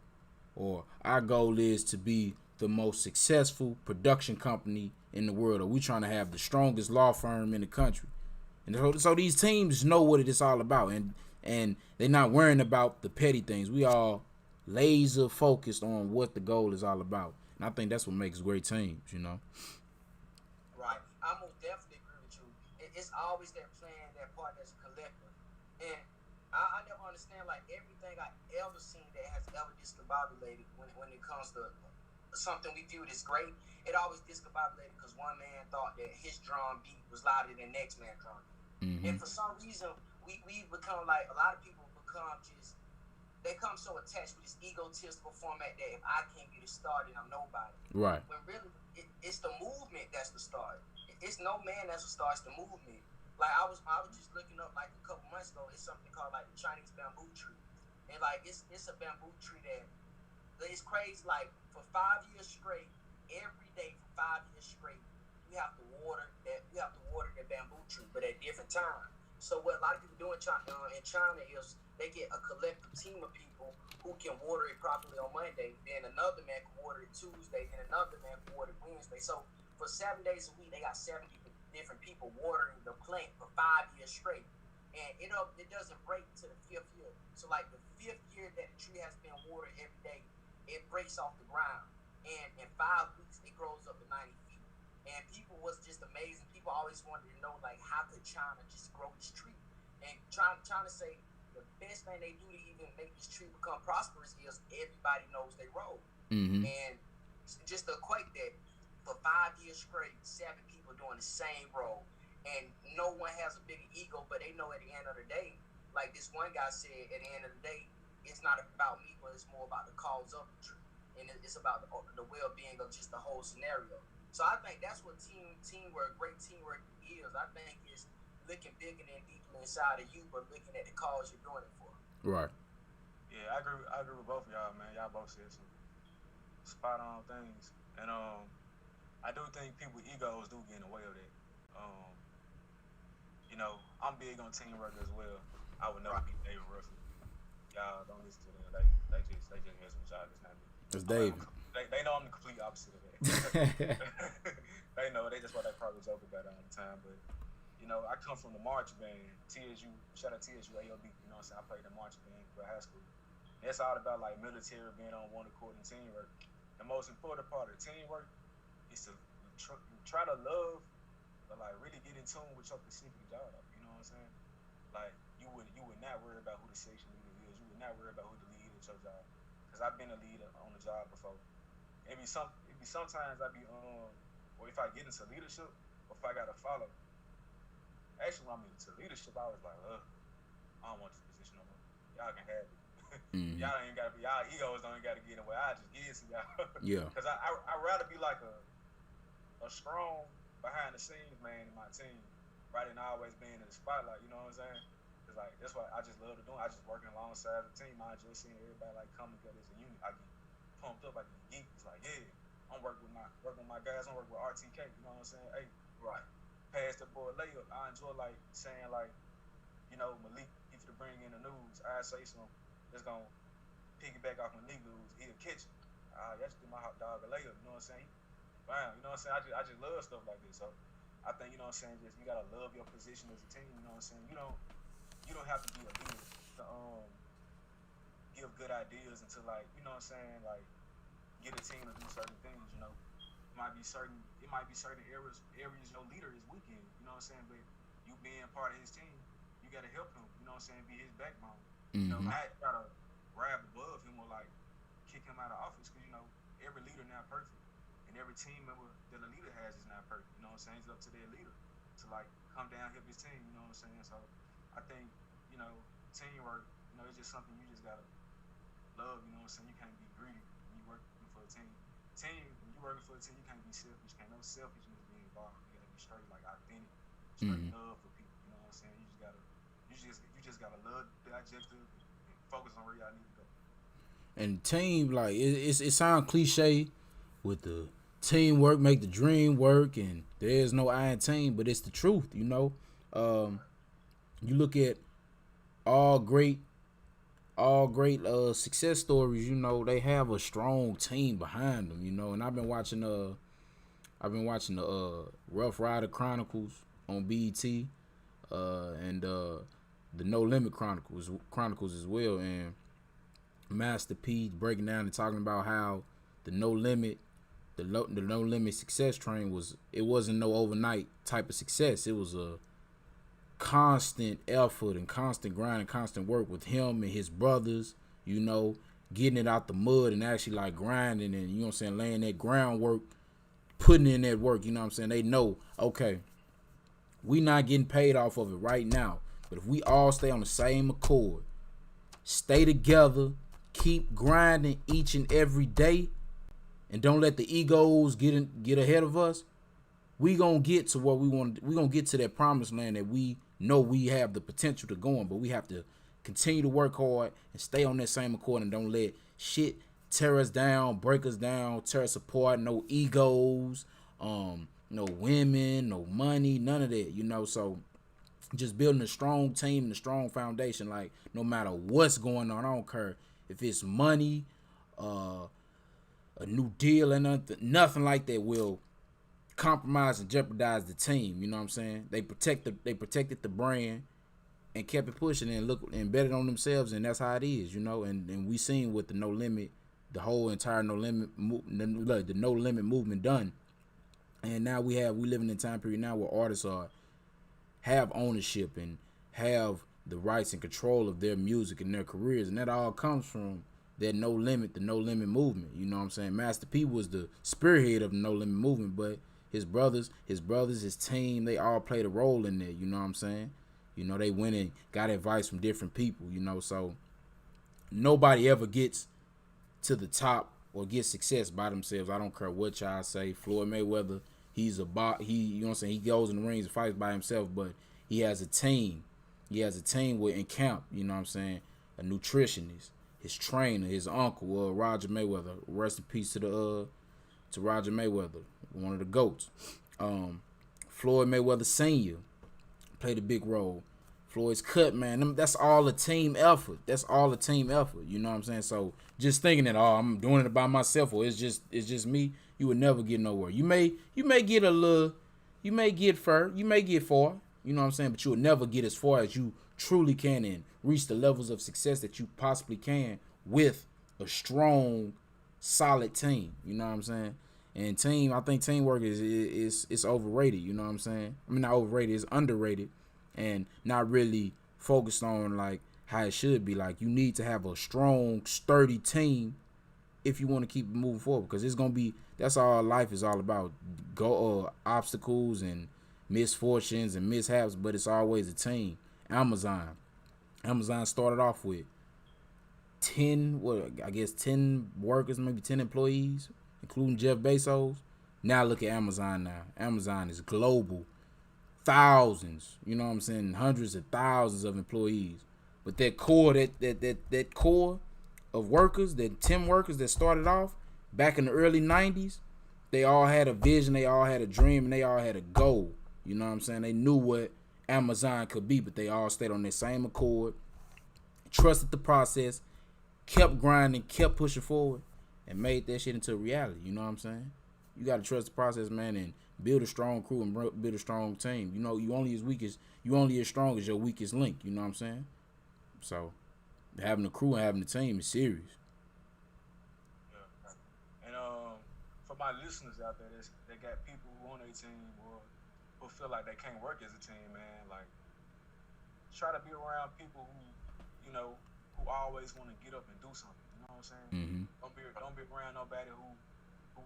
or our goal is to be the most successful production company in the world, or we trying to have the strongest law firm in the country. And so these teams know what it is all about, and they're not worrying about the petty things. We all laser focused on what the goal is all about, and I think that's what makes great teams, you know. Right. I most definitely agree with you. It's always that plan, that part that's collective. And I never understand like everything I ever seen that has ever discombobulated when it comes to something we viewed as great. It always discombobulated because one man thought that his drum beat was louder than next man's drum beat. Mm-hmm. And for some reason, we become like, a lot of people they come so attached with this egotistical format that if I can't get it started, I'm nobody. Right. When really, it's the movement that's the start. It's no man that's the start, it's the movement. Like I was just looking up like a couple months ago. It's something called like the Chinese bamboo tree, and like it's a bamboo tree that it's crazy. Like for 5 years straight, every day for 5 years straight, you have to water that bamboo tree, but at different times. So what a lot of people do in China is they get a collective team of people who can water it properly on Monday, then another man can water it Tuesday, then another man can water it Wednesday. So for 7 days a week, they got 70 different people watering the plant for 5 years straight. And it doesn't break to the 5th year. So like the 5th year that the tree has been watered every day, it breaks off the ground. And in 5 weeks, it grows up to 90 feet. And people was just amazing. People always wanted to know, like, how could China just grow this tree? And trying to say the best thing they do to even make this tree become prosperous is everybody knows their role. Mm-hmm. And just to equate that, for 5 years straight, 7 people doing the same role, and no one has a bigger ego, but they know at the end of the day, like this one guy said, at the end of the day, it's not about me, but it's more about the cause of the tree, and it's about the well-being of just the whole scenario. So I think that's what teamwork, great teamwork is. I think it's looking bigger and deeper inside of you, but looking at the cause you're doing it for. Right. Yeah, I agree with both of y'all, man. Y'all both said some spot on things, and I do think people egos do get in the way of that. Um, you know, I'm big on teamwork as well. I would never be David Ruffin. Y'all don't listen to them. They just mess with y'all. It's not me. It's David. They know I'm the complete opposite of that. They know. They just why they probably joke about it all the time. But you know, I come from the march band. TSU, shout out TSU AOB. You know what I'm saying? I played the march band for high school. And it's all about like military being on one accord and teamwork. The most important part of teamwork is to try to love, but like really get in tune with your specific job. You know what I'm saying? Like you would not worry about who the section leader is. You would not worry about who the lead at your job. Cause I've been a leader on the job before. It be sometimes I be or if I get into leadership, or if I gotta follow. Actually, when I'm into leadership, I was like, I don't want this position no more. Y'all can have it. Mm-hmm. Y'all ain't gotta be, y'all egos don't even gotta get in the way. I just give it to y'all. Yeah. Cause I'd rather be like a strong behind the scenes man in my team, rather than always being in the spotlight. You know what I'm saying? Cause like that's what I just love to do. I just working alongside the team. I just seeing everybody like come together as a unit. I get pumped up. I get geeked. It's like, yeah, I'm working with my guys. I'm working with RTK. You know what I'm saying? Hey, Right. pass the boy layup. I enjoy like saying like, you know, Malik, if you bring in the news, I say something that's gonna piggyback off Malik news. He'll catch it. Y'all just do my hot dog a layup. You know what I'm saying? Wow. You know what I'm saying? I just love stuff like this. So I think, you know what I'm saying, just you gotta love your position as a team. You know what I'm saying? You don't have to be a leader to give good ideas and to like, you know what I'm saying, like get a team to do certain things. You know, it might be certain areas your leader is weak in. You know what I'm saying? But you being part of his team, you gotta help him. You know what I'm saying? Be his backbone. Mm-hmm. You know, I try to grab above him or like kick him out of office because you know every leader not perfect, and every team member that a leader has is not perfect. You know what I'm saying? It's up to their leader to like come down, help his team. You know what I'm saying? So I think, you know, teamwork, you know, it's just something you just gotta love. You know what I'm saying? You can't be greedy when you working for a team. When you working for a team, you can't be selfish. Can't no selfishness be involved. You gotta be straight, like authentic, straight love for people. You know what I'm saying? You just gotta love the objective and focus on where y'all need to go. And team, like it sounds cliche with the teamwork make the dream work, and there is no I in team, but it's the truth. You know, you look at all great success stories. You know, they have a strong team behind them. You know, and I've been watching the Rough Rider Chronicles on BET, and the No Limit Chronicles as well, and Master P breaking down and talking about how the No Limit success train wasn't no overnight type of success. It was a constant effort and constant grind and constant work with him and his brothers, you know, getting it out the mud and actually like grinding and, you know what I'm saying, laying that groundwork, putting in that work. You know what I'm saying? They know, okay, we not getting paid off of it right now, but if we all stay on the same accord, stay together, keep grinding each and every day, and don't let the egos get ahead of us, we gonna get to what we want. We gonna get to that promised land that we know we have the potential to go on, but we have to continue to work hard and stay on that same accord and don't let shit tear us down, break us down, tear us apart. No egos, no women, no money, none of that. You know, so just building a strong team and a strong foundation. Like no matter what's going on, I don't care if it's money, a new deal, and nothing like that will compromise and jeopardize the team. You know what I'm saying? They protected the brand and kept it pushing and bet it on themselves, and that's how it is. You know, and we seen with the No Limit, the whole entire No Limit, the No Limit movement done, and now we living in a time period now where artists have ownership and have the rights and control of their music and their careers, and that all comes from that the no limit movement. You know what I'm saying? Master P was the spearhead of the no limit movement, but his brothers, his team, they all played a role in there. You know what I'm saying? You know, they went and got advice from different people. You know, so nobody ever gets to the top or get success by themselves. I don't care what y'all say. Floyd Mayweather, he's a bot. You know what I'm saying? He goes in the rings and fights by himself, but he has a team. He has a team with in camp. You know what I'm saying? A nutritionist, his trainer, his uncle, Roger Mayweather. Rest in peace to Roger Mayweather, one of the goats. Floyd Mayweather Sr. played a big role. Floyd's cut, man, that's all a team effort. That's all a team effort. You know what I'm saying? So just thinking that, I'm doing it by myself or it's just me, you would never get nowhere. You may get a little, you may get far, you know what I'm saying, but you will never get as far as you truly can and reach the levels of success that you possibly can with a strong, solid team. You know what I'm saying? And I think teamwork is overrated. You know what I'm saying? I mean, not overrated, it's underrated. And not really focused on like how it should be. Like, you need to have a strong, sturdy team if you want to keep moving forward, because it's gonna be, that's all life is all about. Obstacles and misfortunes and mishaps, but it's always a team. Amazon started off with 10 workers, maybe 10 employees, including Jeff Bezos. Now look at Amazon now. Amazon is global. Thousands, you know what I'm saying, hundreds of thousands of employees. But that core, that core of workers, that 10 workers that started off back in the early 90s, they all had a vision, they all had a dream, and they all had a goal. You know what I'm saying? They knew what Amazon could be, but they all stayed on their same accord, trusted the process, kept grinding, kept pushing forward, and made that shit into a reality. You know what I'm saying? You got to trust the process, man, and build a strong crew and build a strong team. You know, you only as strong as your weakest link. You know what I'm saying? So having a crew and having a team is serious. Yeah. And for my listeners out there, they got people who on their team or who feel like they can't work as a team, man. Like, try to be around people who, who always want to get up and do something. You know what I'm saying? Mm-hmm. Don't be around nobody who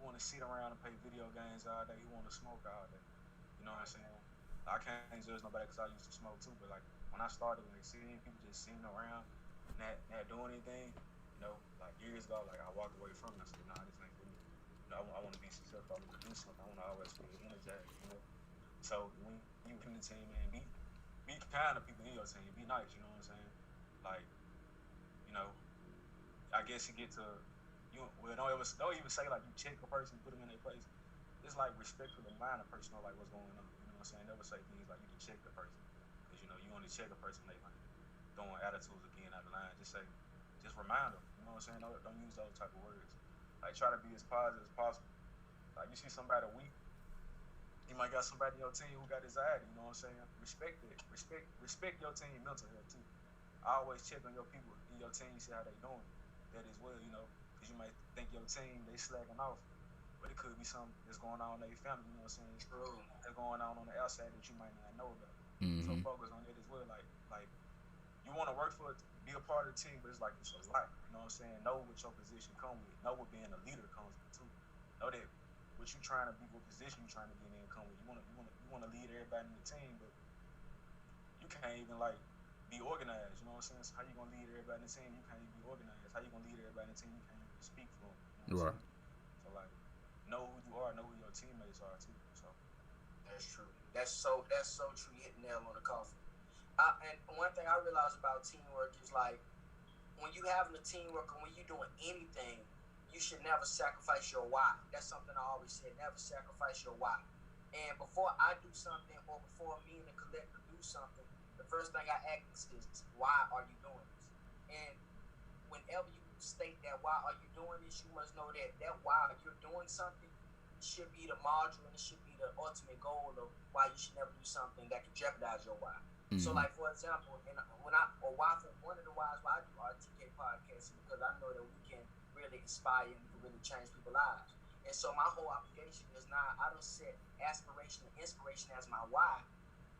want to sit around and play video games all day, who want to smoke all day. You know what I'm saying? I can't judge nobody because I used to smoke too, but like when I started, like seeing people just sitting around, not doing anything, like years ago, like I walked away from it. I said, nah, this ain't for me. I want to be successful. I want to do something. I want to always feel energized. So when you in the team, man, be kind to people in your team. Be nice. You know what I'm saying? Like, I guess you get to. Don't even say like you check a person, put them in their place. It's like respect for the mind of person, know like what's going on. You know what I'm saying? Never say things like you can check the person, because you only check a person they like throwing attitudes or being out of line. Just remind them. You know what I'm saying? Don't use those type of words. Like, try to be as positive as possible. Like, you see somebody weak, you might got somebody in your team who got anxiety. You know what I'm saying? Respect it. Respect your team mental health too. I always check on your people in your team, see how they doing. That as well, because you might think your team, they slacking off, but it could be something that's going on in their family, you know what I'm saying? True. That's going on the outside that you might not know about. Mm-hmm. So focus on it as well. Like you want to work for it, be a part of the team, but it's like it's a lot. You know what I'm saying? Know what your position come with. Know what being a leader comes with too. Know that what you trying to be, what position you trying to be in come with. You want to lead everybody in the team, but you can't even like be organized. You know what I'm saying? So how you gonna lead everybody in the team? You can't even be organized. How you gonna lead everybody in the team? You can't even speak for them. You know what I'm saying? So like, know who you are, know who your teammates are too. So that's true. That's so true. You hit the nail on the coffin. And one thing I realized about teamwork is like when you having a teamwork and when you doing anything, you should never sacrifice your why. That's something I always say. Never sacrifice your why. And before I do something or before me and the collective do something, the first thing I ask is, why are you doing this? And whenever you state that why are you doing this, you must know that why you're doing something should be the module and it should be the ultimate goal of why you should never do something that can jeopardize your why. Mm-hmm. So like, for example, one of the whys why I do RTK podcasting, because I know that we can really inspire and we can really change people's lives. And so my whole obligation is I don't set aspiration and inspiration as my why.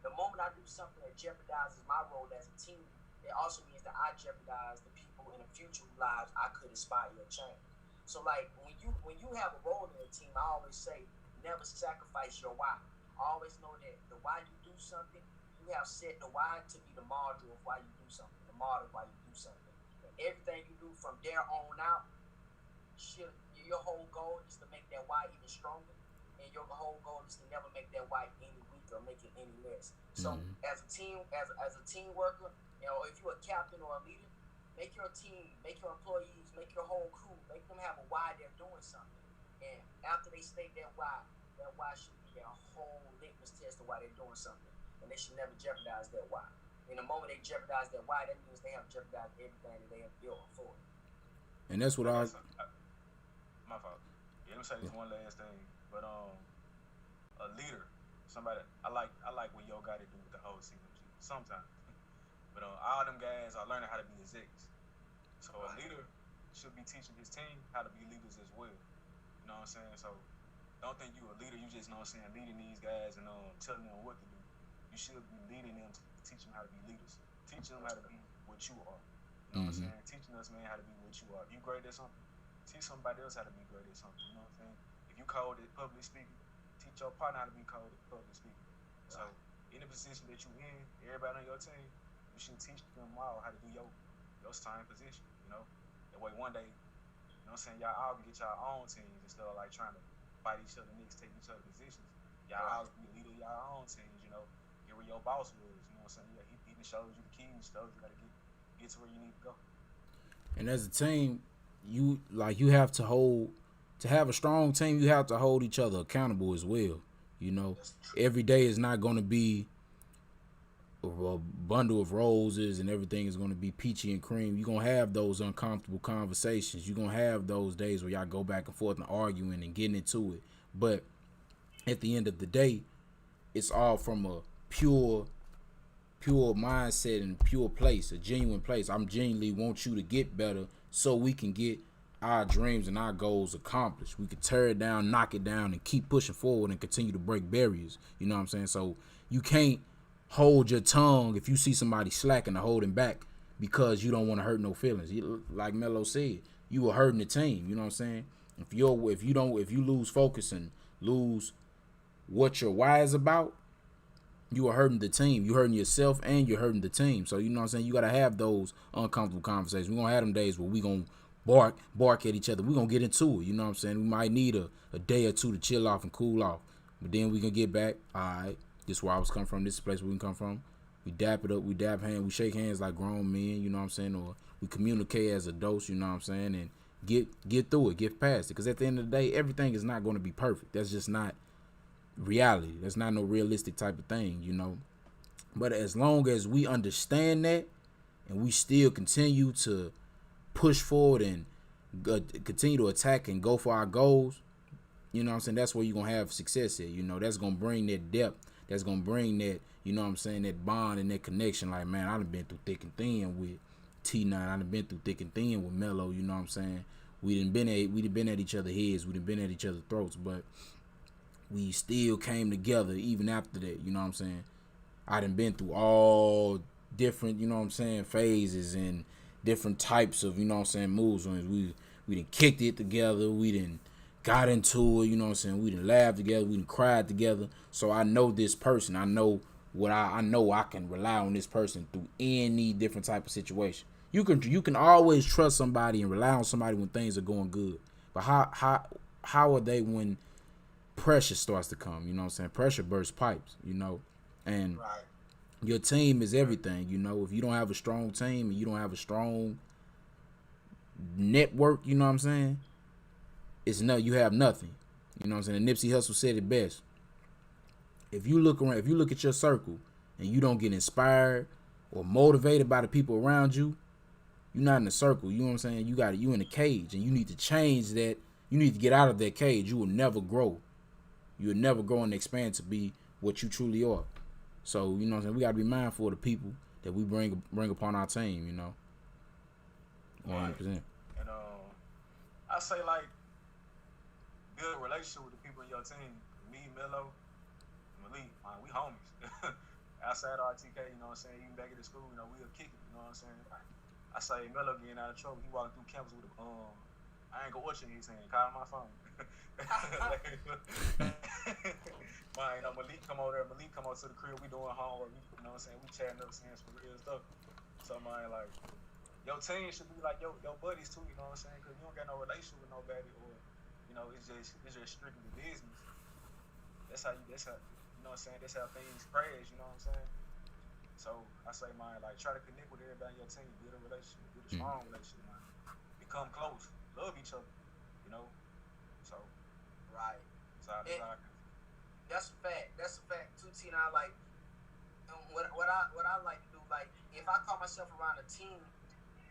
The moment I do something that jeopardizes my role as a team, it also means that I jeopardize the people in the future whose lives I could inspire or change. So like when you have a role in a team, I always say never sacrifice your why. Always know that the why you do something, you have set the why to be the module of why you do something, the model of why you do something. And everything you do from there on out, your whole goal is to make that why even stronger, and your whole goal is to never make that why any weaker or make it any less. So as a team, as a team worker, if you're a captain or a leader, make your team, make your employees, make your whole crew, make them have a why they're doing something. And after they state that why should be their whole litmus test of why they're doing something. And they should never jeopardize that why. In the moment they jeopardize that why, that means they have jeopardized everything that they have built for. And that's what my fault. Yeah, let me say this one last thing. But a leader, somebody I like what Yo got to do with the whole CMG sometimes. But all them guys are learning how to be execs. So a leader should be teaching his team how to be leaders as well. You know what I'm saying? So don't think you a leader, you just know what I'm saying, leading these guys and telling them what to do. You should be leading them to teach them how to be leaders. Teach them how to be what you are. You know what I'm saying? Teaching us, man, how to be what you are. If you great at something, teach somebody else how to be great at something. You know what I'm saying? If you cold at public speaking, teach your partner how to be cold at public speaking. So in the position that you in, everybody on your team, you should teach them all how to do your same position. You know, that way one day, you know what I'm saying, y'all all can get y'all own teams instead of like trying to fight each other, niggas take each other positions. Y'all all be a leader of y'all own teams. You know, get where your boss was. You know what I'm saying? Yeah, he shows you the keys, shows you how to get to where you need to go. And as a team, you have to have a strong team, you have to hold each other accountable as well. You know, every day is not going to be a bundle of roses and everything is going to be peachy and cream. You're going to have those uncomfortable conversations. You're going to have those days where y'all go back and forth and arguing and getting into it. But at the end of the day, it's all from a pure mindset and pure place, a genuine place. I'm genuinely want you to get better so we can get our dreams and our goals accomplished. We can tear it down, knock it down, and keep pushing forward and continue to break barriers. You know what I'm saying? So you can't hold your tongue if you see somebody slacking or holding back because you don't want to hurt no feelings. Like Melo said, you are hurting the team. You know what I'm saying? If you lose focus and lose what your why is about, you are hurting the team. You're hurting yourself and you're hurting the team. So, you know what I'm saying? You got to have those uncomfortable conversations. We're going to have them days where we're going to bark at each other. We're going to get into it. You know what I'm saying? We might need a day or two to chill off and cool off. But then we can get back. All right, this is where I was coming from. This is the place where we can come from. We dap it up. We dap hands. We shake hands like grown men. You know what I'm saying? Or we communicate as adults. You know what I'm saying? And get through it. Get past it. Because at the end of the day, everything is not going to be perfect. That's just not reality. That's not no realistic type of thing, you know. But as long as we understand that and we still continue to push forward and continue to attack and go for our goals, you know what I'm saying, that's where you're going to have success at. You know, that's going to bring that depth. That's going to bring that, you know what I'm saying, that bond and that connection. Like, man, I done been through thick and thin with T9. I done been through thick and thin with Melo, you know what I'm saying. We done been at each other's heads. We done been at each other's throats, but we still came together even after that, you know what I'm saying. I done been through all different, you know what I'm saying, phases and different types of, you know what I'm saying, moves. We done kicked it together. We done got into it, you know what I'm saying. We done laughed together. We done cried together. So I know this person. I know what I know I can rely on this person through any different type of situation. You can always trust somebody and rely on somebody when things are going good. But how are they when pressure starts to come? You know what I'm saying? Pressure bursts pipes, you know. And your team is everything, you know. If you don't have a strong team and you don't have a strong network, you know what I'm saying, you have nothing. You know what I'm saying? And Nipsey Hussle said it best. If you look at your circle and you don't get inspired or motivated by the people around you, you're not in a circle. You know what I'm saying? You in a cage, and you need to change that. You need to get out of that cage. You will never grow. You will never grow and expand to be what you truly are. So, you know what I'm saying? We got to be mindful of the people that we bring upon our team, you know. 100%. And I say, like, build a relationship with the people in your team. Me, Melo, Malik, man, we homies. outside of RTK, you know what I'm saying? Even back at the school, you know, we'll kick it, you know what I'm saying? I say Melo getting out of trouble. He walking through campus with a I ain't gonna watch it in his hand. Call my phone. Man, you know, Malik come over there. Malik come over to the crib. We doing homework. You know what I'm saying? We chatting up, saying some real stuff. So, man, like, your team should be like your buddies too. You know what I'm saying? Because you don't got no relationship with nobody, or you know, it's just strictly business. That's how you know what I'm saying? That's how things crash. You know what I'm saying? So I say, man, like, try to connect with everybody in your team, build a relationship, build a strong relationship, man. Become close, love each other, you know. So, right. So that's a fact. That's a fact too, Tina. Like, what I like to do, like, if I call myself around a team,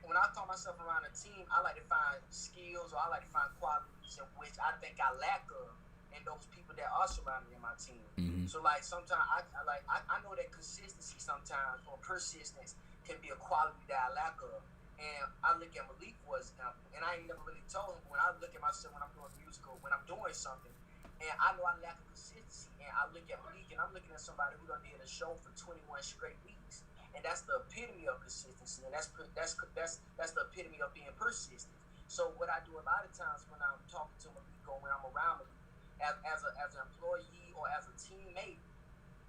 when I call myself around a team, I like to find skills, or I like to find qualities in which I think I lack of in those people that are surrounding in my team. Mm-hmm. So, like, sometimes I know that consistency sometimes, or persistence, can be a quality that I lack of. And I look at Malik, for example, and I ain't never really told him, but when I look at myself when I'm doing musical, when I'm doing something, and I know I lack of consistency, and I look at Malik, and I'm looking at somebody who done did a show for 21 straight weeks, and that's the epitome of consistency, and that's the epitome of being persistent. So what I do a lot of times when I'm talking to Malik, or when I'm around Malik, as an employee or as a teammate,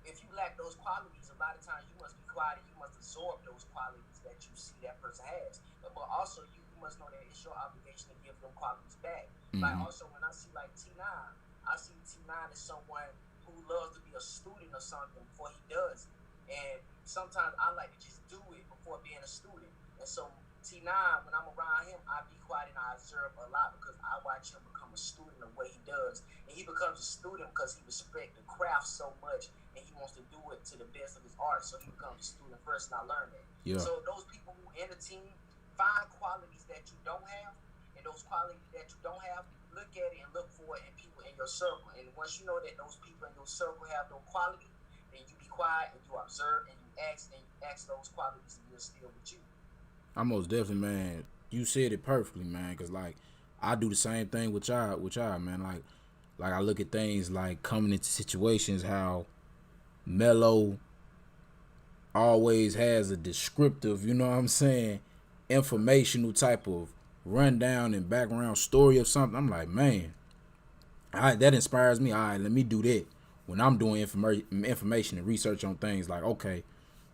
if you lack those qualities, a lot of times you must be quiet and you must absorb those qualities that you see that person has. But also you must know that it's your obligation to give them qualities back. Mm-hmm. Like, also when I see like T9, I see T9 as someone who loves to be a student of something before he does it. And sometimes I like to just do it before being a student. And so T9, when I'm around him, I be quiet and I observe a lot, because I watch him become a student of what he does. And he becomes a student because he respects the craft so much, and he wants to do it to the best of his art. So he becomes a student first, and I learned that. Yeah. So those people who in the team, find qualities that you don't have, and those qualities that you don't have, look at it and look for it in people in your circle. And once you know that those people in your circle have no quality, then you be quiet and you observe and you ask those qualities, and you're still with you. I most definitely, man. You said it perfectly, man. Cause like I do the same thing with y'all, man. Like I look at things like coming into situations, how Melo always has a descriptive, you know what I'm saying, informational type of rundown and background story of something. I'm like, man, that inspires me. All right, let me do that when I'm doing information and research on things. Like, okay,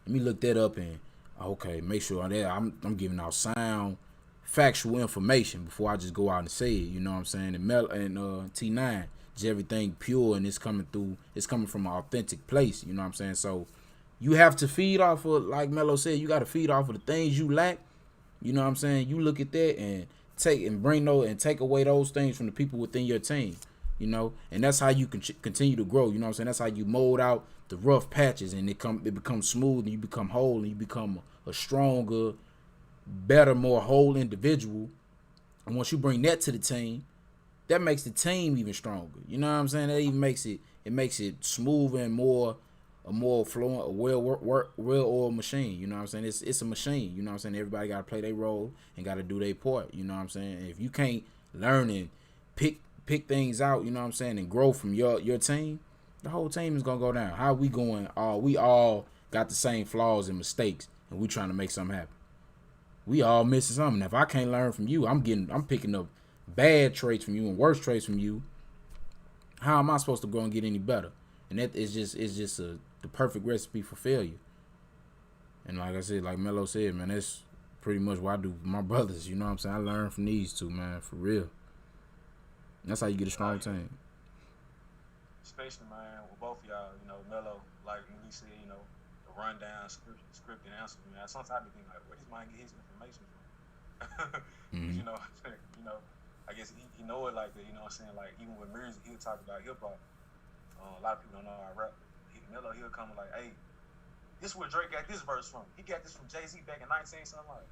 let me look that up and okay, make sure that I'm giving out sound, factual information before I just go out and say it. You know what I'm saying? And T9, just everything pure, and it's coming from an authentic place. You know what I'm saying? So you have to feed off of, like Melo said, you got to feed off of the things you lack. You know what I'm saying? You look at that and take away those things from the people within your team. You know, and that's how you can continue to grow. You know what I'm saying? That's how you mold out the rough patches, and it becomes smooth, and you become whole, and you become a stronger, better, more whole individual. And once you bring that to the team, that makes the team even stronger. You know what I'm saying? That even makes it smooth and a more fluent, a well-oiled machine. You know what I'm saying? It's a machine. You know what I'm saying? Everybody got to play their role and got to do their part. You know what I'm saying? And if you can't learn and pick things out, you know what I'm saying, and grow from your team, the whole team is gonna go down. How we going? We all got the same flaws and mistakes, and we trying to make something happen. We all missing something. If I can't learn from you, I'm picking up bad traits from you and worse traits from you. How am I supposed to grow and get any better? And that is just the perfect recipe for failure. And like I said, like Melo said, man, that's pretty much what I do with my brothers. You know what I'm saying? I learn from these two, man, for real. That's how you get a strong team. Especially, man, with both of y'all, you know, Melo, like when he said, you know, the rundown, scripted answer, man. Sometimes I be thinking, like, where does man get his information from? Mm-hmm. You know, I guess he know it like that. You know what I'm saying? Like, even with music, he'll talk about hip hop. A lot of people don't know how I rap. Melo, he'll come like, hey, this is where Drake got this verse from. He got this from Jay-Z back in 19 something like.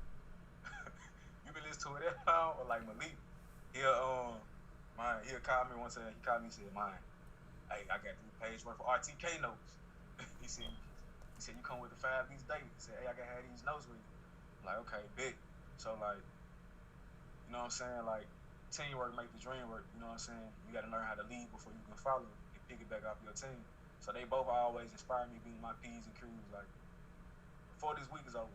You been listening to it that long? Or like Malik, he'll call me one time. He called me and said, "Man, hey, I got 3 page worth of RTK notes." he said, "You come with the 5 these days." He said, "Hey, I gotta have these notes with you." I'm like, okay, big. So like, you know what I'm saying? Like, teamwork make the dream work. You know what I'm saying? You gotta learn how to lead before you can follow and pick it back off your team. So they both always inspire me being my P's and Q's. Like before this week is over,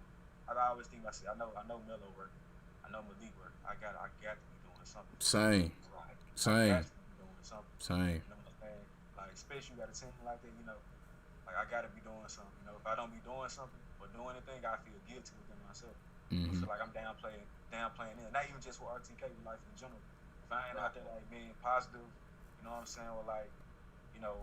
I always think I know Melo work, I know Malik work. I got to be doing something. Same. Like, Same. I got to be doing something. Same. You know what I'm saying? Like especially you got a team like that, you know. Like I got to be doing something. You know, if I don't be doing something or doing anything, I feel guilty within myself. I feel like I'm downplaying it. Not even just for RTK, life in general. If I ain't out there like being positive, you know what I'm saying, or like, you know,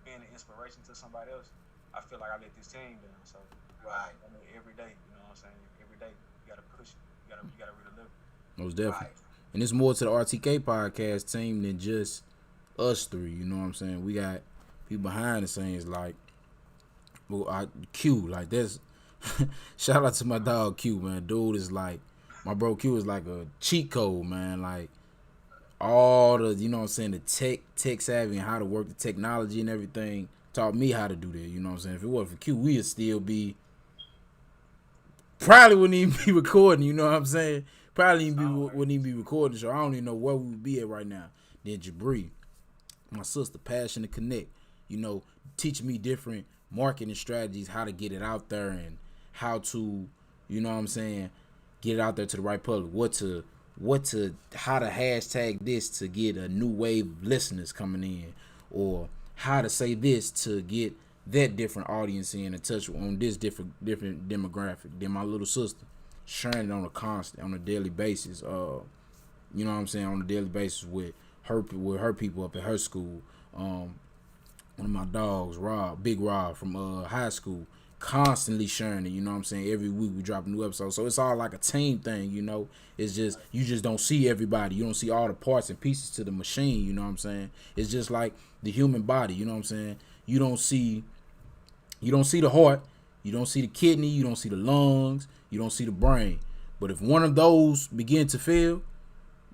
being an inspiration to somebody else, I feel like I let this team down. So I mean, every day, you know what I'm saying? Every day you gotta push it. You gotta really live it. Most definitely. And it's more to the RTK podcast team than just us three. You know what I'm saying? We got people behind the scenes like, well, Q. Like that's shout out to my dog Q, man. Dude is like, my bro Q is like a cheat code, man. Like all the, you know what I'm saying, the tech savvy and how to work the technology and everything taught me how to do that. You know what I'm saying? If it wasn't for Q, we'd still be probably wouldn't even be recording. You know what I'm saying? Probably wouldn't even be recording. So I don't even know where we would be at right now. Then Jabri, my sister, Passion to Connect. You know, teaching me different marketing strategies, how to get it out there and how to, you know what I'm saying, get it out there to the right public. How to hashtag this to get a new wave of listeners coming in, or how to say this to get that different audience in and touch on this different demographic. Then my little sister sharing it on a daily basis. You know what I'm saying, on a daily basis with her people up at her school. One of my dogs, Big Rob from high school, constantly sharing it. You know what I'm saying? Every week we drop a new episode. So it's all like a team thing, you know. It's just, you just don't see everybody. You don't see all the parts and pieces to the machine, you know what I'm saying? It's just like the human body, you know what I'm saying? You don't see the heart, you don't see the kidney, you don't see the lungs, you don't see the brain. But if one of those begin to fail,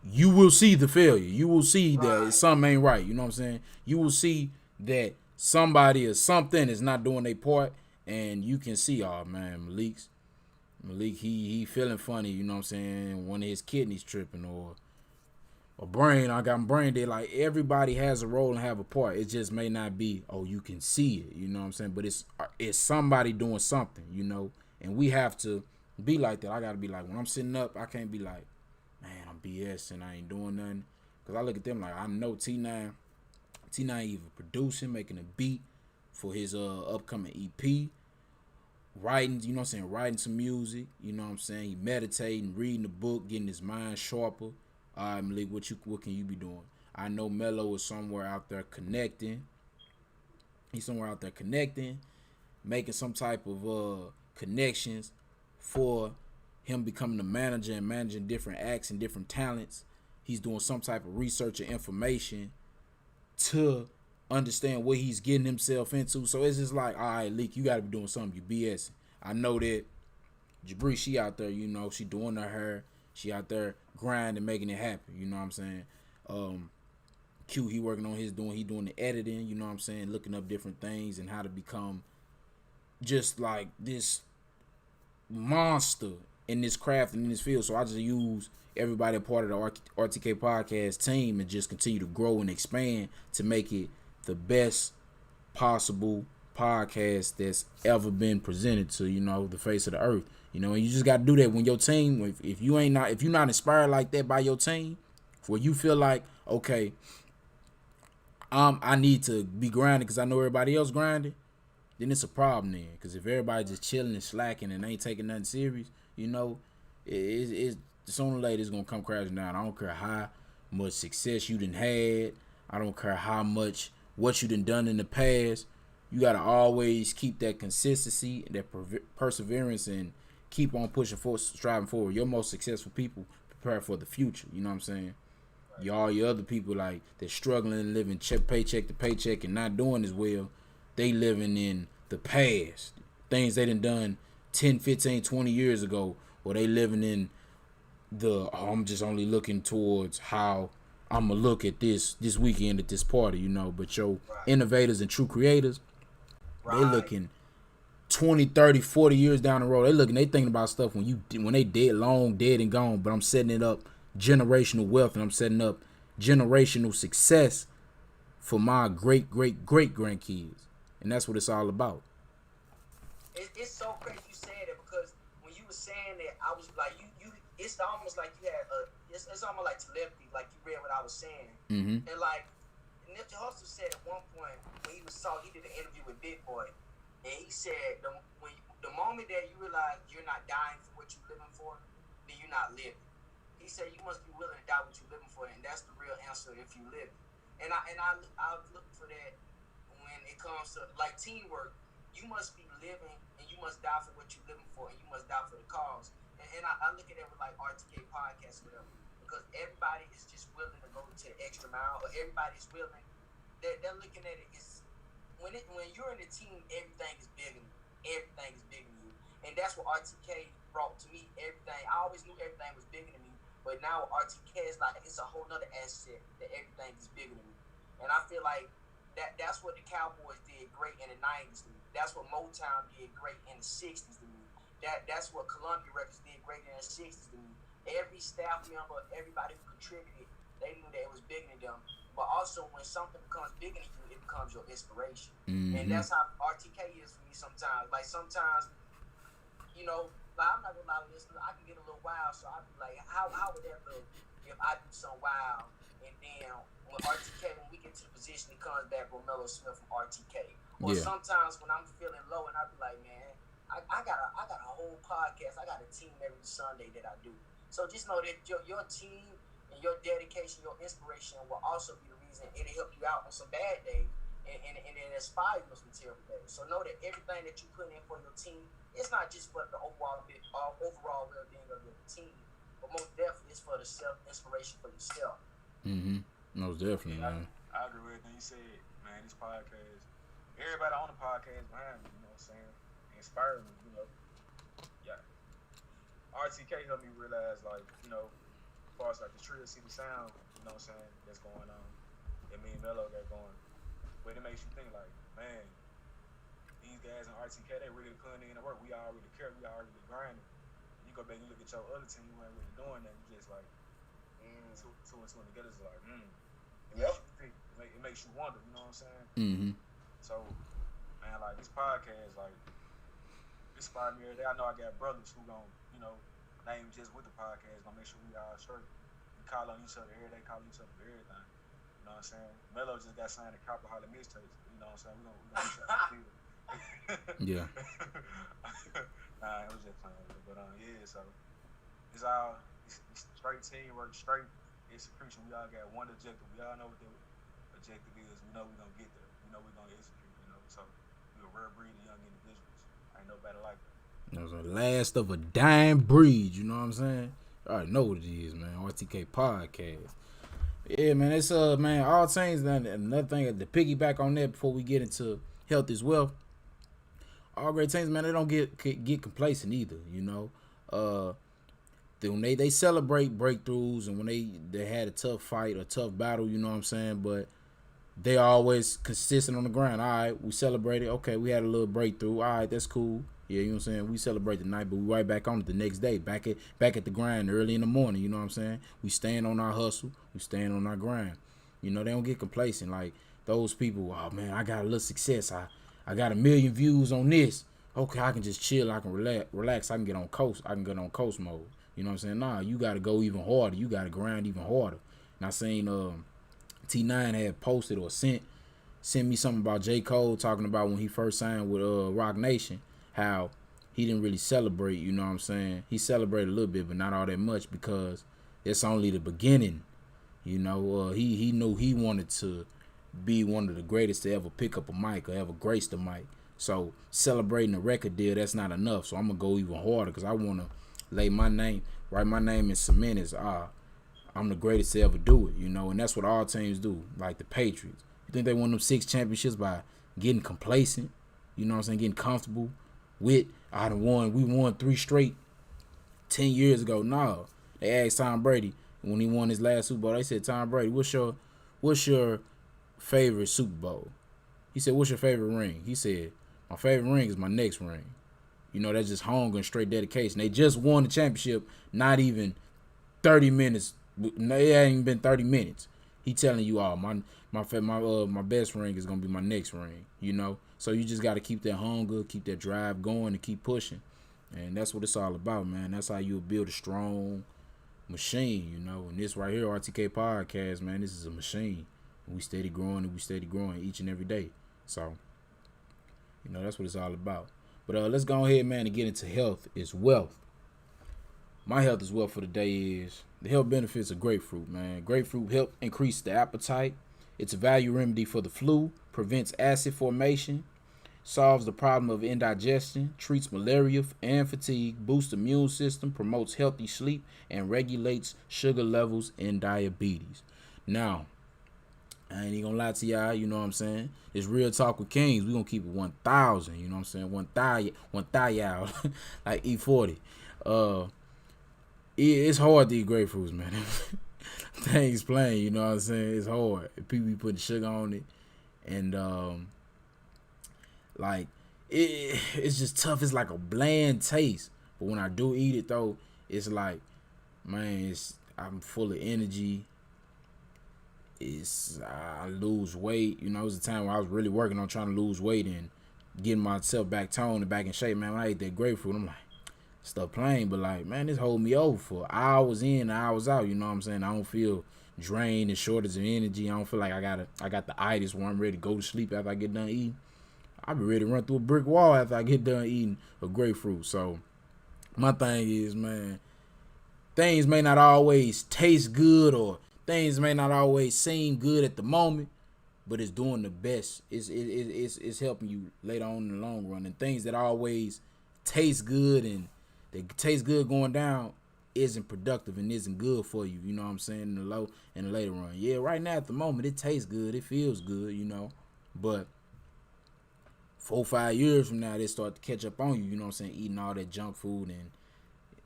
you will see the failure. You will see that something ain't right. You know what I'm saying? You will see that somebody or something is not doing their part, and you can see, oh man, Malik, he feeling funny. You know what I'm saying? One of his kidneys tripping, or a brain. I got brain dead. Like everybody has a role and have a part. It just may not be, oh, you can see it. You know what I'm saying? But it's somebody doing something. You know, and we have to be like that. I gotta be like, when I'm sitting up, I can't be like, man, I'm BS and I ain't doing nothing. Because I look at them like, I know T9 even producing, making a beat for his upcoming EP, writing, you know what I'm saying, writing some music, you know what I'm saying, he meditating, reading the book, getting his mind sharper. All right, Malik, what can you be doing? I know Melo is somewhere out there connecting. He's somewhere out there connecting, making some type of connections for him becoming a manager and managing different acts and different talents. He's doing some type of research or information to understand what he's getting himself into. So it's just like, all right, Leak, you got to be doing something. You BS. I know that Jabri, she out there, you know, she doing her hair. She out there grinding, making it happen. You know what I'm saying? Q, he working on he doing the editing, you know what I'm saying, looking up different things and how to become just like this monster in this craft and in this field. So I just use everybody a part of the RTK podcast team and just continue to grow and expand to make it the best possible podcast that's ever been presented to, you know, the face of the earth. You know, and you just got to do that when your team, if you're not inspired like that by your team, where you feel like, okay, I need to be grinding because I know everybody else grinding, then it's a problem then. Because if everybody just chilling and slacking and ain't taking nothing serious, you know, it's sooner or later it's going to come crashing down. I don't care how much success you done had. I don't care how much what you done in the past. You got to always keep that consistency, that perseverance, and keep on pushing forward, striving forward. Your most successful people prepare for the future. You know what I'm saying? All your other people, like, they're struggling and living paycheck to paycheck and not doing as well. They living in the past. Things they done 10, 15, 20 years ago. Or they living in I'm just only looking towards how I'm going to look at this weekend at this party, you know. But your innovators and true creators, they looking 20, 30, 40 years down the road. They thinking about stuff when they dead and gone. But I'm setting it up generational wealth, and I'm setting up generational success for my great grandkids. And that's what it's all about. It's so crazy you said it because when you were saying that, I was like, you. It's almost like you had it's almost like telepathy, like you read what I was saying, Mm-hmm. and like Nipsey Hussle said at one point when he did an interview with Big Boy, and he said the moment that you realize you're not dying for what you're living for, then you're not living. He said you must be willing to die what you're living for, and that's the real answer if you live. And I look for that when it comes to like teamwork. You must be living and you must die for what you're living for and you must die for the cause. And I look at it with like RTK podcast or whatever, because everybody is just willing to go to the extra mile, or everybody's willing. They're looking at it is when you're in a team, everything is bigger than you. Everything is bigger than you, and that's what RTK brought to me. Everything I always knew everything was bigger than me, but now with RTK is like it's a whole nother asset that everything is bigger than me, and I feel like that's what the Cowboys did great in the 90s to me. That's what Motown did great in the 60s to me. That's what Columbia Records did great in the 60s to me. Every staff member, everybody who contributed, they knew that it was bigger than them. But also, when something becomes bigger than you, it becomes your inspiration. Mm-hmm. And that's how RTK is for me sometimes. Like sometimes, you know, like I'm not gonna lie to listeners, I can get a little wild, so I'd be like, how would that look if I do some wild, and then when RTK, when we get to the position, it comes back Romello Smith from RTK. Or sometimes when I'm feeling low and I be like, man, I got a whole podcast. I got a team every Sunday that I do. So just know that your team and your dedication, your inspiration will also be the reason it'll help you out on some bad days and it inspires you on some terrible days. So know that everything that you put in for your team, it's not just for the overall well-being of your team, but most definitely it's for the self-inspiration for yourself. Mm-hmm. Most definitely, man. I agree with everything you said, man. This podcast, everybody on the podcast behind me, you know what I'm saying, inspired me, you know. Yeah. RTK helped me realize, like, you know, as far as like the Trill City sound, you know what I'm saying, that's going on, that me and Mello got going. But it makes you think, like, man, these guys in RTK, they really putting in the work. We already care, we already grinding. You go back and look at your other team, you ain't really doing that. You just like, two and two together is like, It makes you wonder, you know what I'm saying? Mm-hmm. So, man, like this podcast, like, inspired me every day. I know I got brothers who gon', you know, name just with the podcast, gonna make sure we all straight. We call on each other every day, call each other for everything. You know what I'm saying? Mello just got signed to Copperholly Mixtapes. You know what I'm saying? We gonna each other Yeah. Nah, it was just playing with it. But yeah, so it's straight teamwork, straight execution. We all got one objective. We all know what the objective is. We know we're gonna get there. We know we're gonna execute, you know. So we're a rare breed of young individuals. Ain't nobody like that. That was the last of a dying breed, you know what I'm saying? I already know what it is, man. RTK podcast. Yeah, man, it's man, all things. Another thing to piggyback on that before we get into health as well. All great teams, man, they don't get complacent either, you know. When they celebrate breakthroughs and when they had a tough fight, a tough battle, you know what I'm saying, but they always consistent on the grind. All right, we celebrated. Okay, we had a little breakthrough. All right, that's cool. Yeah, you know what I'm saying? We celebrate the night, but we right back on it the next day, back at the grind early in the morning, you know what I'm saying? We staying on our hustle, we staying on our grind. You know, they don't get complacent. Like those people, oh man, I got a little success. I got 1 million views on this. Okay, I can just chill, I can relax, I can get on coast mode. You know what I'm saying? Nah, you gotta go even harder. You gotta grind even harder. And I seen T9 had posted or sent me something about J. Cole talking about when he first signed with Rock Nation, how he didn't really celebrate, you know what I'm saying? He celebrated a little bit, but not all that much because it's only the beginning. You know, he knew he wanted to be one of the greatest to ever pick up a mic or ever grace the mic. So celebrating a record deal, that's not enough. So I'm going to go even harder because I want to write my name in cement as I'm the greatest to ever do it, you know, and that's what all teams do, like the Patriots. You think they won them 6 championships by getting complacent, you know what I'm saying, getting comfortable with, we won 3 straight 10 years ago. No. They asked Tom Brady when he won his last Super Bowl, they said, Tom Brady, what's your favorite Super Bowl? He said, what's your favorite ring? He said, my favorite ring is my next ring. You know, that's just hunger and straight dedication. They just won the championship, not even 30 minutes. It hadn't even been 30 minutes. He telling you, oh, my best ring is gonna be my next ring. You know, so you just got to keep that hunger, keep that drive going, and keep pushing. And that's what it's all about, man. That's how you build a strong machine, you know. And this right here, RTK podcast, man, this is a machine. We steady growing and we steady growing each and every day. So, you know, that's what it's all about. But let's go ahead, man, and get into health is wealth. My health is wealth for the day is the health benefits of grapefruit, man. Grapefruit help increase the appetite. It's a value remedy for the flu, prevents acid formation, solves the problem of indigestion, treats malaria and fatigue, boosts the immune system, promotes healthy sleep, and regulates sugar levels in diabetes. Now, I ain't even gonna lie to y'all, you know what I'm saying? It's Real Talk with Kings. We gonna keep it 1,000, you know what I'm saying? 1,000 y'all, like E40. It's hard to eat grapefruits, man. Things plain, you know what I'm saying? It's hard. People be putting sugar on it, and like it's just tough. It's like a bland taste. But when I do eat it though, it's like, man, I'm full of energy. I lose weight. You know, it was a time where I was really working on trying to lose weight and getting myself back toned and back in shape, man. When I ate that grapefruit, I'm like, stuff plain, but like, man, this hold me over for hours in and hours out. You know what I'm saying? I don't feel drained and shortage of energy. I don't feel like I got the itis where I'm ready to go to sleep after I get done eating. I be ready to run through a brick wall after I get done eating a grapefruit. So my thing is, man, things may not always taste good or things may not always seem good at the moment, but it's doing the best. It's helping you later on in the long run. And things that always taste good and they taste good going down isn't productive and isn't good for you. You know what I'm saying? In the later run. Yeah, right now at the moment it tastes good, it feels good, you know. But 4 or 5 years from now they start to catch up on you, you know what I'm saying, eating all that junk food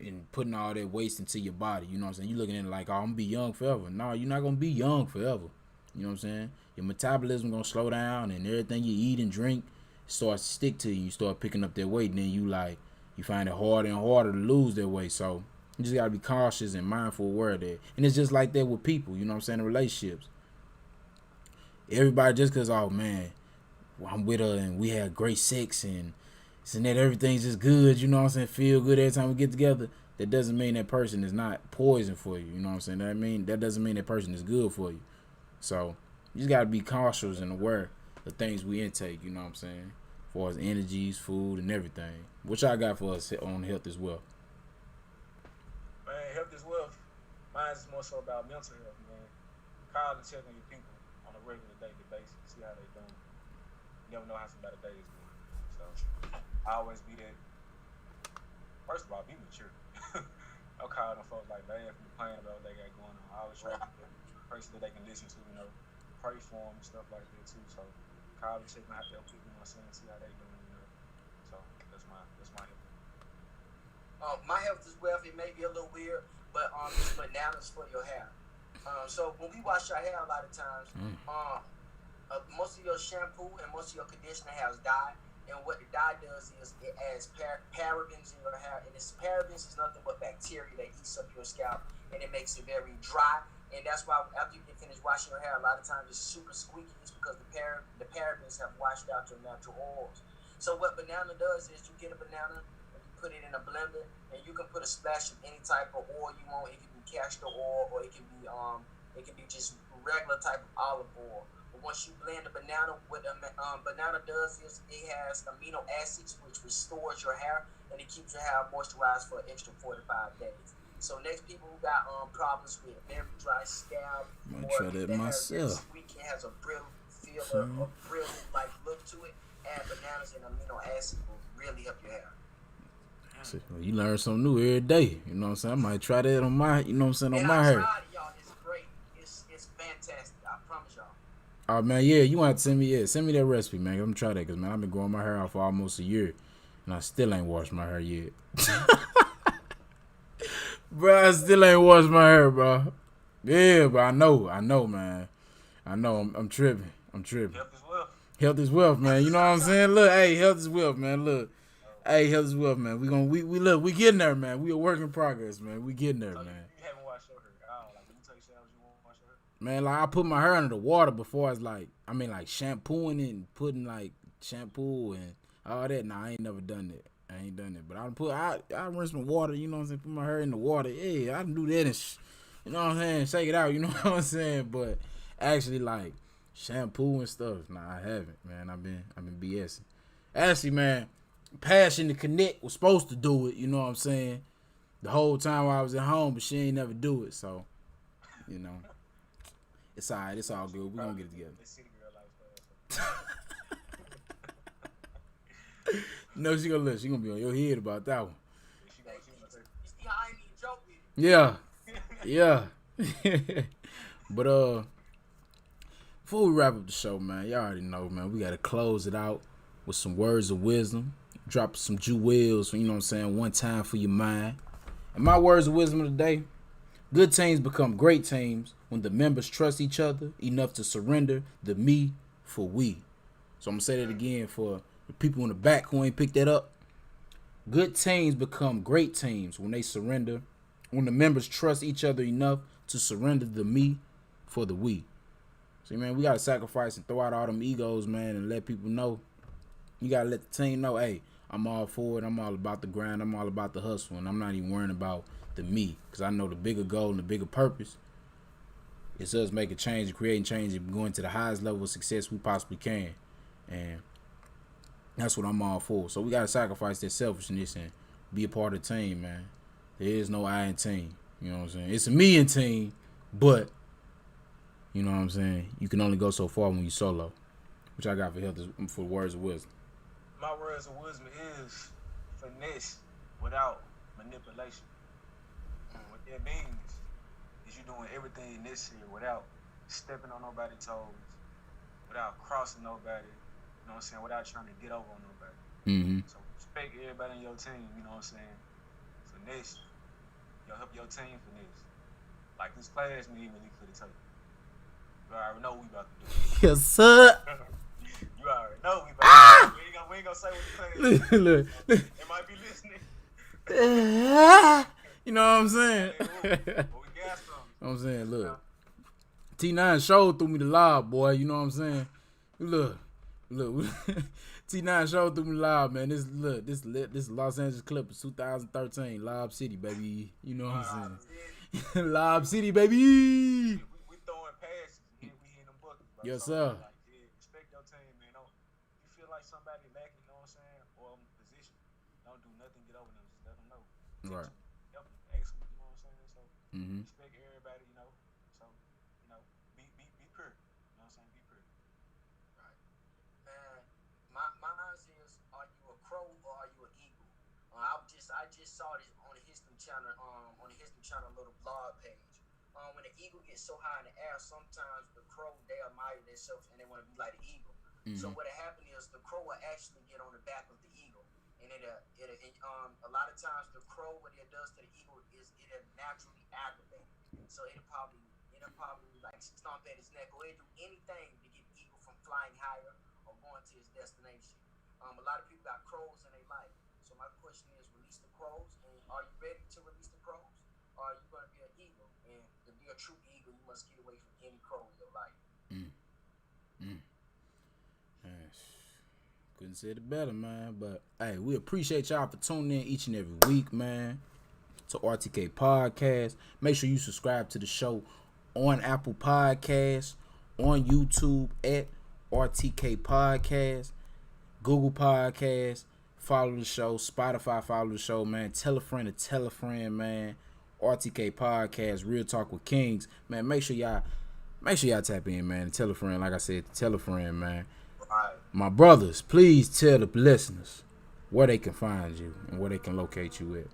and putting all that waste into your body, you know what I'm saying? You looking at it like, oh, I'm gonna be young forever. No, you're not gonna be young forever. You know what I'm saying? Your metabolism gonna slow down and everything you eat and drink starts to stick to you. You start picking up that weight and then you find it harder and harder to lose that weight. So you just gotta be cautious and mindful, aware of that. And it's just like that with people, you know what I'm saying, in relationships. Everybody just cause, oh man, I'm with her and we had great sex and that everything's just good, you know what I'm saying, feel good every time we get together, that doesn't mean that person is not poison for you, you know what I'm saying? That doesn't mean that person is good for you. So you just gotta be cautious and aware of things we intake, you know what I'm saying? As far as energies, food, and everything. What y'all got for us on health as well? Man, health is wealth. Mine is more so about mental health, man. Call and check on your people on a regular daily basis. See how they doing. You never know how somebody's day is going. So I always be that. First of all, be mature. I'll call them folks like they complaining about what they got going on. I always try to be the person that they can listen to, you know, pray for them and stuff like that too. So call and check on how their people, you know what I'm saying, see how they doing, you know. So that's my health. My health is wealth. It may be a little weird, but it's bananas for your hair. So when we wash our hair, a lot of times, most of your shampoo and most of your conditioner has dye. And what the dye does is it adds parabens in your hair. And this parabens is nothing but bacteria that eats up your scalp. And it makes it very dry. And that's why after you get finished washing your hair, a lot of times it's super squeaky. It's because the parabens have washed out your natural oils. So what banana does is you get a banana and you put it in a blender. And you can put a splash of any type of oil you want. It can be castor oil or it can be just regular type of olive oil. Once you blend the banana, what the banana does is it has amino acids, which restores your hair, and it keeps your hair moisturized for an extra 45 days. So next people who got problems with very dry scalp, I'm gonna try that myself. It has a brittle feel, a brittle like look to it, add bananas and amino acids will really help your hair. Well, you learn something new every day. You know what I'm saying? I might try that on my, you know what I'm saying, on my hair. I tried it, y'all. It's great. It's fantastic. I promise y'all. Oh man, yeah, you want to send me that recipe, man. I'm gonna try that, cause man, I've been growing my hair out for almost a year, and I still ain't washed my hair yet. Bro, I still ain't washed my hair, bro. Yeah, but I know, man. I know, I'm tripping. Health is wealth. Health is wealth, man. You know what I'm saying? Look, hey, health is wealth, man. Look, hey, health is wealth, man. We getting there, man. We a work in progress, man. We getting there, So man. you haven't washed your hair. I don't like. When you take showers, you won't wash your hair. Man, like I put my hair under the water before it's like shampooing it and putting like shampoo and all that. Nah, I ain't never done that. I ain't done it. But I rinse my water, you know what I'm saying, put my hair in the water. Yeah, I can do that and you know what I'm saying, shake it out, you know what I'm saying? But actually like shampoo and stuff, nah, I haven't, man. I've been BSing. Actually, man, Passion to Connect was supposed to do it, you know what I'm saying? The whole time while I was at home, but she ain't never do it, so you know. It's alright. It's all good. We're gonna get it together. No, she gonna listen. She gonna be on your head about that one. Yeah. Yeah. But before we wrap up the show, man, y'all already know, man, we gotta close it out with some words of wisdom. Drop some jewels, you know what I'm saying, one time for your mind. And my words of wisdom of the day: good teams become great teams when the members trust each other enough to surrender the me for we. So I'm going to say that again for the people in the back who ain't picked that up. Good teams become great teams when the members trust each other enough to surrender the me for the we. See, man, we got to sacrifice and throw out all them egos, man, and let people know. You got to let the team know, hey, I'm all for it. I'm all about the grind. I'm all about the hustle. And I'm not even worrying about the me, because I know the bigger goal and the bigger purpose is us making change and creating change and going to the highest level of success we possibly can. And that's what I'm all for. So we got to sacrifice that selfishness and be a part of the team, man. There is no I in team. You know what I'm saying? It's a me in team, but you know what I'm saying? You can only go so far when you solo. Which I got for words of wisdom. My words of wisdom is finesse without manipulation. What that means is you doing everything necessary without stepping on nobody's toes, without crossing nobody, you know what I'm saying, without trying to get over on nobody. Mm-hmm. So respect everybody in your team, you know what I'm saying? Finesse. You'll help your team finesse. Like this class me really could have told you. You already know what we about to do. Yes, sir. You already know we about to do. We ain't gonna say what the class is. Look. They might be listening. You know what I'm saying? But we got some. You know what I'm saying? Look. T9 showed through me the lob, boy. You know what I'm saying? Look. T9 showed through me the lob, man. This Los Angeles Clippers 2013. Lob City, baby. You know what I'm saying? Lob City, baby. We throwing passes. We in them buckets, bro. Yes, so, sir. Like, yeah, respect your team, man. Don't, if you feel like somebody lacking, you know what I'm saying, or position, don't do nothing, get over them. Just let them know. Right. Help them. Ask them, you know what I'm saying? So, respect everybody, you know. So, you know, be pure. You know what I'm saying? Be pure. Right. Mine is, are you a crow or are you an eagle? I just saw this on the History Channel, little blog page. When the eagle gets so high in the air, sometimes the crow, they admire themselves and they want to be like the eagle. So what happened is the crow will actually get on the back of the eagle, and a lot of times the crow, what it does to the eagle is it'll naturally aggravate. So it'll probably like stomp at his neck, or it'll do anything to get the eagle from flying higher or going to his destination. A lot of people got crows in their life. So my question is, release the crows, and are you ready to release the crows? Or are you going to be an eagle? And to be a true eagle, you must get away from any crow in your life. Couldn't say it better, man. But hey, we appreciate y'all for tuning in each and every week, man, to RTK Podcast. Make sure you subscribe to the show on Apple Podcasts, on YouTube at RTK Podcast, Google Podcasts. Follow the show, Spotify. Follow the show, man. Tell a friend to tell a friend, man. RTK Podcast, Real Talk with Kings, man. Make sure y'all tap in, man. And tell a friend, like I said, tell a friend, man. Right. My brothers, please tell the listeners where they can find you and where they can locate you at.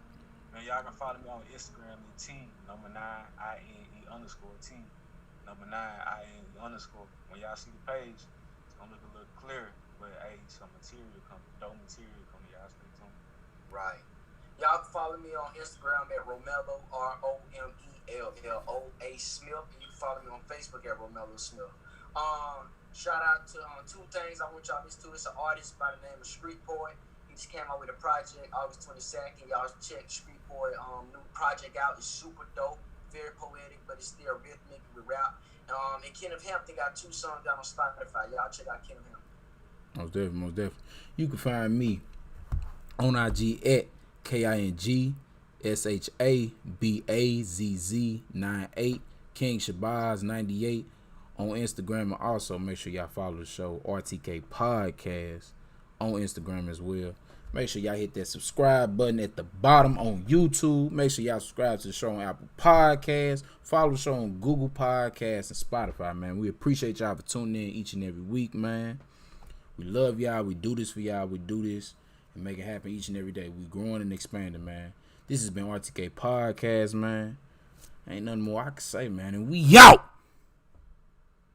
Man, y'all can follow me on Instagram at T9INE_T. 9INE_. When y'all see the page, it's gonna look a little clearer. But hey, some material coming, dope material coming. Y'all stay tuned. Right. Y'all can follow me on Instagram at Romello, ROMELLOA Smith. And you can follow me on Facebook at Romello Smith. Shout out to two things I want y'all to listen to. It's an artist by the name of Street Boy. He just came out with a project August 22nd. Y'all check Street Boy new project out. It's super dope, very poetic, but it's still rhythmic with rap. And Kenneth Hampton got 2 songs down on Spotify. Y'all check out Kenneth Hampton. Most definitely, most definitely. You can find me on IG at KingShabazz98, King Shabazz 98 on Instagram, and also make sure y'all follow the show RTK Podcast on Instagram as well. Make sure y'all hit that subscribe button at the bottom on YouTube. Make sure y'all subscribe to the show on Apple Podcasts. Follow the show on Google Podcasts and Spotify, man. We appreciate y'all for tuning in each and every week, man. We love y'all. We do this for y'all. We do this and make it happen each and every day. We growing and expanding, man. This has been RTK Podcast, man. Ain't nothing more I can say, man. And we out.